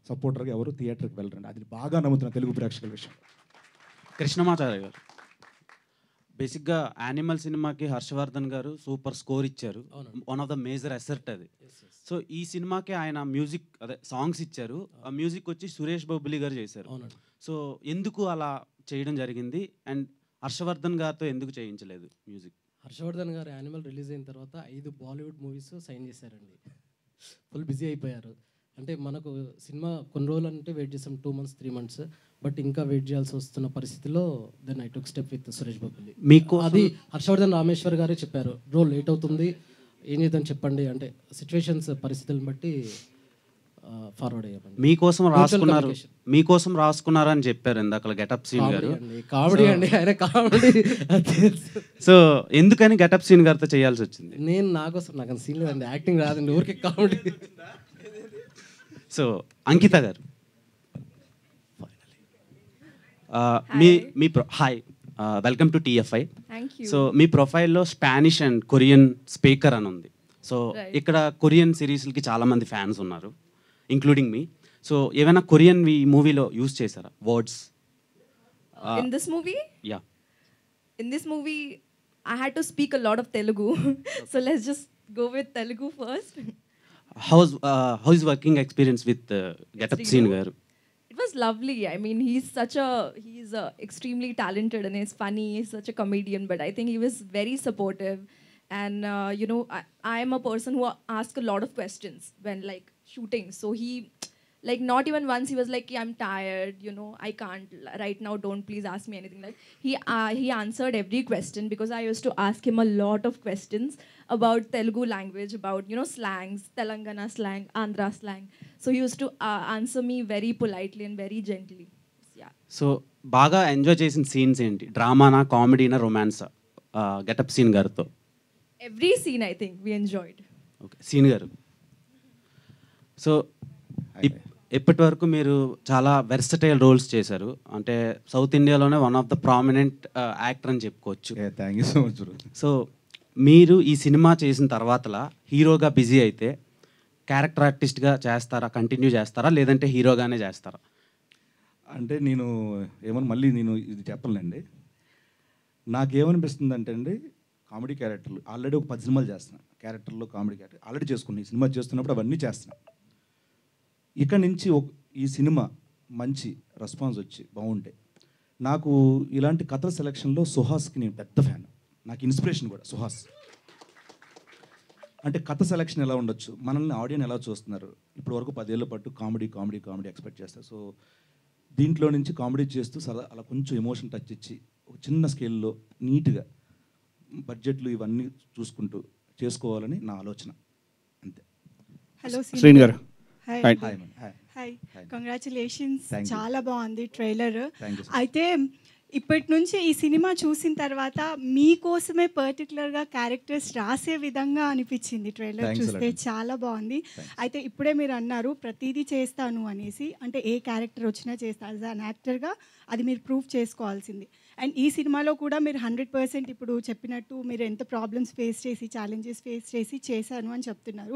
సపోర్టర్గా ఎవరు థియేటర్కి వెళ్ళరండి. అది బాగా నమ్ముతున్నా తెలుగు ప్రేక్షకుల విషయం. కృష్ణమాచార్య గారు, బేసిక్గా యానిమల్ సినిమాకి హర్షవర్ధన్ గారు సూపర్ స్కోర్ ఇచ్చారు. One of the major asset అది. సో ఈ సినిమాకి ఆయన మ్యూజిక్ అదే సాంగ్స్ ఇచ్చారు. ఆ మ్యూజిక్ వచ్చి సురేష్ బొబ్బిలి గారు చేశారు. సో ఎందుకు అలా చేయడం జరిగింది అండ్ హర్షవర్ధన్ గారితో ఎందుకు చేయించలేదు మ్యూజిక్? హర్షవర్ధన్ గారు యానిమల్ రిలీజ్ అయిన తర్వాత 5 బాలీవుడ్ మూవీస్ సైన్ చేశారండి. ఫుల్ బిజీ అయిపోయారు. అంటే మనకు సినిమా కొన్ని రోజులు అంటే వెయిట్ చేసాం, 2 months 3 months, బట్ ఇంకా వెయిట్ చేయాల్సి వస్తున్న పరిస్థితిలో then I took step with Suresh Bobbili. మీకు అది హర్షవర్ధన్ రామేశ్వర్ గారే చెప్పారు, బ్రో లేట్ అవుతుంది ఏం చేద్దాం చెప్పండి అంటే సిచ్యువేషన్స్ పరిస్థితులను బట్టి ఫార్వర్డ్ అయ్యామండి. మీకోసం రాసుకున్నారని చెప్పారు ఇందాక గెటప్ సీన్ గారు. కామెడీ అండి ఆయన, కామెడీ. సో ఎందుకని గెటప్ సీన్ గారితో చేయాల్సి వచ్చింది? నేను నాకు సీన్ లేదండి, యాక్టింగ్ రాదండి, ఊరికే కామెడీ. సో అంకిత గారు, hi, welcome to TFI. So మీ ప్రొఫైల్లో స్పానిష్ అండ్ కొరియన్ స్పీకర్ అని ఉంది. సో ఇక్కడ కొరియన్ సిరీస్లకి చాలామంది ఫ్యాన్స్ ఉన్నారు, ఇంక్లూడింగ్ మీ. సో ఏమైనా కొరియన్ ఈ మూవీలో యూజ్ చేశారా words? In this movie? Yeah. In this movie, I had to speak a lot of Telugu. So let's just go with Telugu first. How's working experience with Getup Scene garu? It was lovely. I mean, he's extremely talented and he's funny. He's such a comedian, but I think he was very supportive. And I am a person who asks a lot of questions when like shooting. So he, like, not even once he was like, I'm tired, I can't right now, don't please ask me anything. Like he answered every question, because I used to ask him a lot of questions about Telugu language, about slangs, Telangana slang, Andhra slang. So he used to answer me very politely and very gently. Yeah. So baga enjoy chesin scenes enti? Drama na, comedy na, romance? Getup Scene garto every scene I think we enjoyed. Okay, Scene garu. So ఇప్పటి వరకు మీరు చాలా versatile roles చేశారు. అంటే south ఇండియాలోనే one of the prominent actor అని చెప్పుకోవచ్చు. Thank you so much. So మీరు ఈ సినిమా చేసిన తర్వాతలా హీరోగా బిజీ అయితే క్యారెక్టర్ ఆర్టిస్ట్గా చేస్తారా, కంటిన్యూ చేస్తారా, లేదంటే హీరోగానే చేస్తారా? అంటే నేను మళ్ళీ ఇది చెప్పలేండి. నాకేమనిపిస్తుంది అంటే అండి, కామెడీ క్యారెక్టర్లు ఆల్రెడీ ఒక 10 సినిమాలు చేస్తున్నాను. క్యారెక్టర్లో కామెడీ క్యారెక్టర్ ఆల్రెడీ చేసుకున్నాను. ఈ సినిమా చేస్తున్నప్పుడు అవన్నీ చేస్తున్నాను. ఇక్కడ నుంచి ఈ సినిమా మంచి రెస్పాన్స్ వచ్చి బాగుంటే, నాకు ఇలాంటి కథల సెలక్షన్లో సుహాస్కి నేను పెద్ద ఫ్యాన్. నాకు ఇన్స్పిరేషన్ కూడా సుహాస్. అంటే కథ సెలక్షన్ ఎలా ఉండొచ్చు, మనల్ని ఆడియన్స్ ఎలా చూస్తున్నారు, ఇప్పటి వరకు 10 ఏళ్ళ పాటు కామెడీ కామెడీ కామెడీ ఎక్స్పెక్ట్ చేస్తారు. సో దీంట్లో నుంచి కామెడీ చేస్తూ అలా కొంచెం ఎమోషన్ టచ్ ఇచ్చి ఒక చిన్న స్కేల్లో నీట్గా బడ్జెట్లు ఇవన్నీ చూసుకుంటూ చేసుకోవాలని నా ఆలోచన, అంతే. హలో శ్రీన్ గారు, హాయ్, కంగ్రాచులేషన్స్. చాలా బాగుంది ట్రైలర్. అయితే ఇప్పటి నుంచి ఈ సినిమా చూసిన తర్వాత మీకోసమే పర్టికులర్గా క్యారెక్టర్స్ రాసే విధంగా అనిపించింది ట్రైలర్ చూస్తే. చాలా బాగుంది. అయితే ఇప్పుడే మీరు అన్నారు ప్రతిదీ చేస్తాను అనేసి, అంటే ఏ క్యారెక్టర్ వచ్చినా చేస్తాను. యాజ్ అన్ యాక్టర్గా అది మీరు ప్రూవ్ చేసుకోవాల్సింది. అండ్ ఈ సినిమాలో కూడా మీరు 100% ఇప్పుడు చెప్పినట్టు మీరు ఎంత ప్రాబ్లమ్స్ ఫేస్ చేసి, ఛాలెంజెస్ ఫేస్ చేసి చేశాను అని చెప్తున్నారు.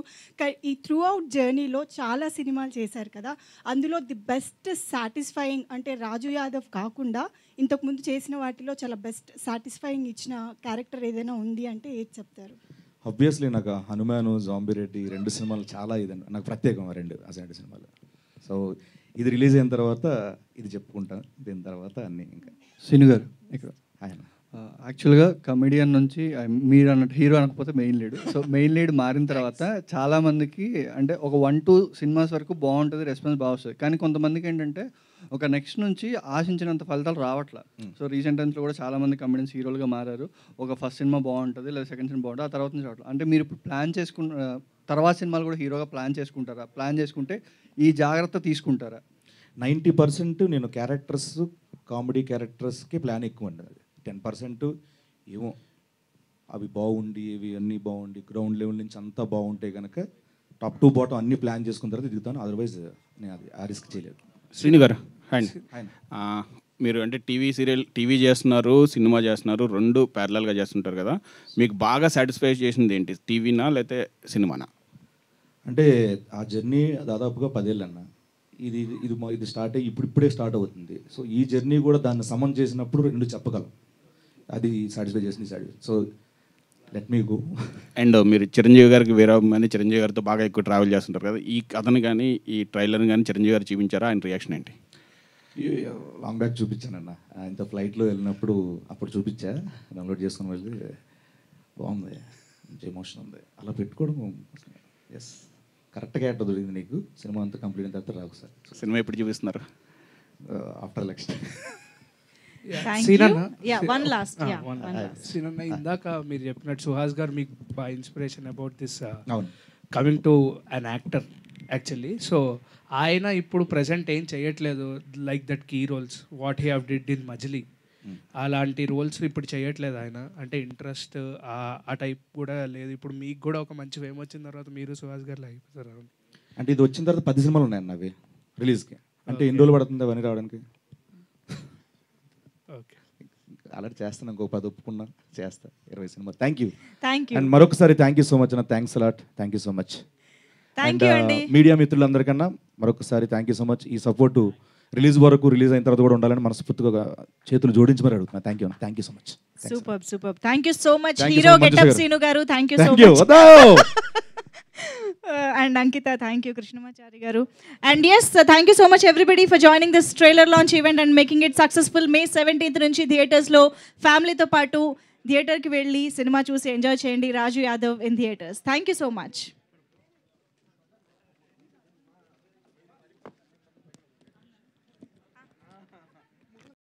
ఈ త్రూ అవుట్ జర్నీలో చాలా సినిమాలు చేశారు కదా, అందులో ది బెస్ట్ సాటిస్ఫైయింగ్ అంటే రాజు యాదవ్ కాకుండా ఇంతకుముందు చేసిన వాటిలో చాలా బెస్ట్ సాటిస్ఫైయింగ్ ఇచ్చిన క్యారెక్టర్ ఏదైనా ఉంది అంటే ఏది చెప్తారు? ఆబ్వియస్లీ నాకు హనుమాను, జాంబిరెడ్డి 2 సినిమాలు చాలా ఇదండి నాకు ప్రత్యేకం. 2 అసలు సినిమాలు. సో ఇది రిలీజ్ అయిన తర్వాత ఇది చెప్పుకుంటాను, దీని తర్వాత అన్నీ. ఇంకా శ్రీను గారు ఇక్కడ యాక్చువల్గా కమెడియన్ నుంచి మీరు అన్నట్టు హీరో అనకపోతే main lead. So main lead మారిన తర్వాత చాలామందికి అంటే ఒక 1-2 సినిమాస్ వరకు బాగుంటుంది, రెస్పాన్స్ బాగా వస్తుంది. కానీ కొంతమందికి ఏంటంటే ఒక నెక్స్ట్ నుంచి ఆశించినంత ఫలితాలు రావట్లా. సో రీసెంట్ టైమ్స్లో కూడా చాలామంది కమెడియన్స్ హీరోలుగా మారారు. ఒక ఫస్ట్ సినిమా బాగుంటుంది, లేదా సెకండ్ సినిమా బాగుంటుంది, ఆ తర్వాత నుంచి రావట్లేదు. అంటే మీరు ఇప్పుడు ప్లాన్ చేసుకున్న తర్వాత సినిమాలు కూడా హీరోగా ప్లాన్ చేసుకుంటారా? ప్లాన్ చేసుకుంటే ఈ జాగ్రత్త తీసుకుంటారా? 90% నేను క్యారెక్టర్స్, కామెడీ క్యారెక్టర్స్కి ప్లాన్ ఎక్కువ ఉండదు. 10% ఏమో అవి బాగుండి ఇవి అన్నీ బాగుండి గ్రౌండ్ లెవెల్ నుంచి అంతా బాగుంటే కనుక టాప్ టు బాటం అన్ని ప్లాన్ చేసుకున్న తర్వాత దిగుతాను. అదర్వైజ్ నేను అది ఆ రిస్క్ చేయలేదు. శ్రీను గారు అండ్ మీరు అంటే టీవీ చేస్తున్నారు, సినిమా చేస్తున్నారు, రెండు ప్యారలల్గా చేస్తుంటారు కదా, మీకు బాగా సాటిస్ఫై చేసింది ఏంటి, టీవీనా లేకపోతే సినిమానా? అంటే ఆ జర్నీ దాదాపుగా 10 ఏళ్ళు అన్న. ఇది స్టార్ట్ అయ్యి ఇప్పుడే స్టార్ట్ అవుతుంది. సో ఈ జర్నీ కూడా దాన్ని సమం చేసినప్పుడు 2 చెప్పగలం. అది సాటిస్ఫై చేసింది so let me go. And మీరు చిరంజీవి గారికి వీరాభిమాని, చిరంజీవి గారితో బాగా ఎక్కువ ట్రావెల్ చేస్తుంటారు కదా, ఈ కథను కానీ ఈ ట్రైలర్ని కానీ చిరంజీవి గారు చూపించారా? ఆయన రియాక్షన్ ఏంటి? లాంగ్ బ్యాక్ చూపించానన్న. ఆయనతో ఫ్లైట్లో వెళ్ళినప్పుడు అప్పుడు చూపించా, డౌన్లోడ్ చేసుకుని వెళ్ళి బాగుంది, మంచి ఎమోషన్ ఉంది. అలా పెట్టుకోవడం ఎస్ కరెక్ట్గా ఎట్లా దొరికింది నీకు. సినిమా అంతా కంప్లీట్ అయిన తర్వాత రాకు సార్. సినిమా ఎప్పుడు చూపిస్తున్నారు? After election. సీనన్న, ఇందాక మీరు చెప్పినట్టు సుహాస్ గారు మీకు బాగా ఇన్స్పిరేషన్ అబౌట్ దిస్ అవును coming to an actor actually. So ఆయన ఇప్పుడు ప్రజెంట్ ఏం చేయట్లేదు like that key roles what he have did in Majili, అలాంటి రోల్స్ ఇప్పుడు చేయట్లేదు ఆయన. అంటే ఇంట్రెస్ట్ ఆ టైప్ కూడా లేదు. ఇప్పుడు మీకు కూడా ఒక మంచి ఫేమ్ వచ్చిన తర్వాత మీరు సుహాస్ గారు అయిపోతారు. అంటే ఇది వచ్చిన తర్వాత 10 సినిమాలు ఉన్నాయన్న అవి రిలీజ్కి. అంటే ఎన్ని రోజులు పడుతుంది అవన్నీ రావడానికి? ఓకే, అలా చేస్తాను. ఇంకో 10 ఒప్పుకున్నా చేస్తా 20 సినిమా. Thank you. అండ్ మరొకసారి థ్యాంక్ యూ సో మచ్ అన్న. Thanks a lot. Thank you so much. And media మిత్రులందరికన్నా మరొకసారి థ్యాంక్ యూ సో మచ్. ఈ సపోర్టు రిలీజ్ అయిన తర్వాత కూడా ఉండాలని మనస్ఫూర్తిగా చేతులు జోడించి మరి అడుగుతున్నా. Thank you so much. Super. Thank you so much hero getup Seenu గారు. Thank you so much. And Ankita, thank you Krishnamachari garu. And yes, thank you so much everybody for joining this trailer launch event and making it successful. May 17th nunchi theaters lo family tho paatu theater ki velli cinema choose enjoy cheyandi. Raju Yadav in theaters. Thank you so much.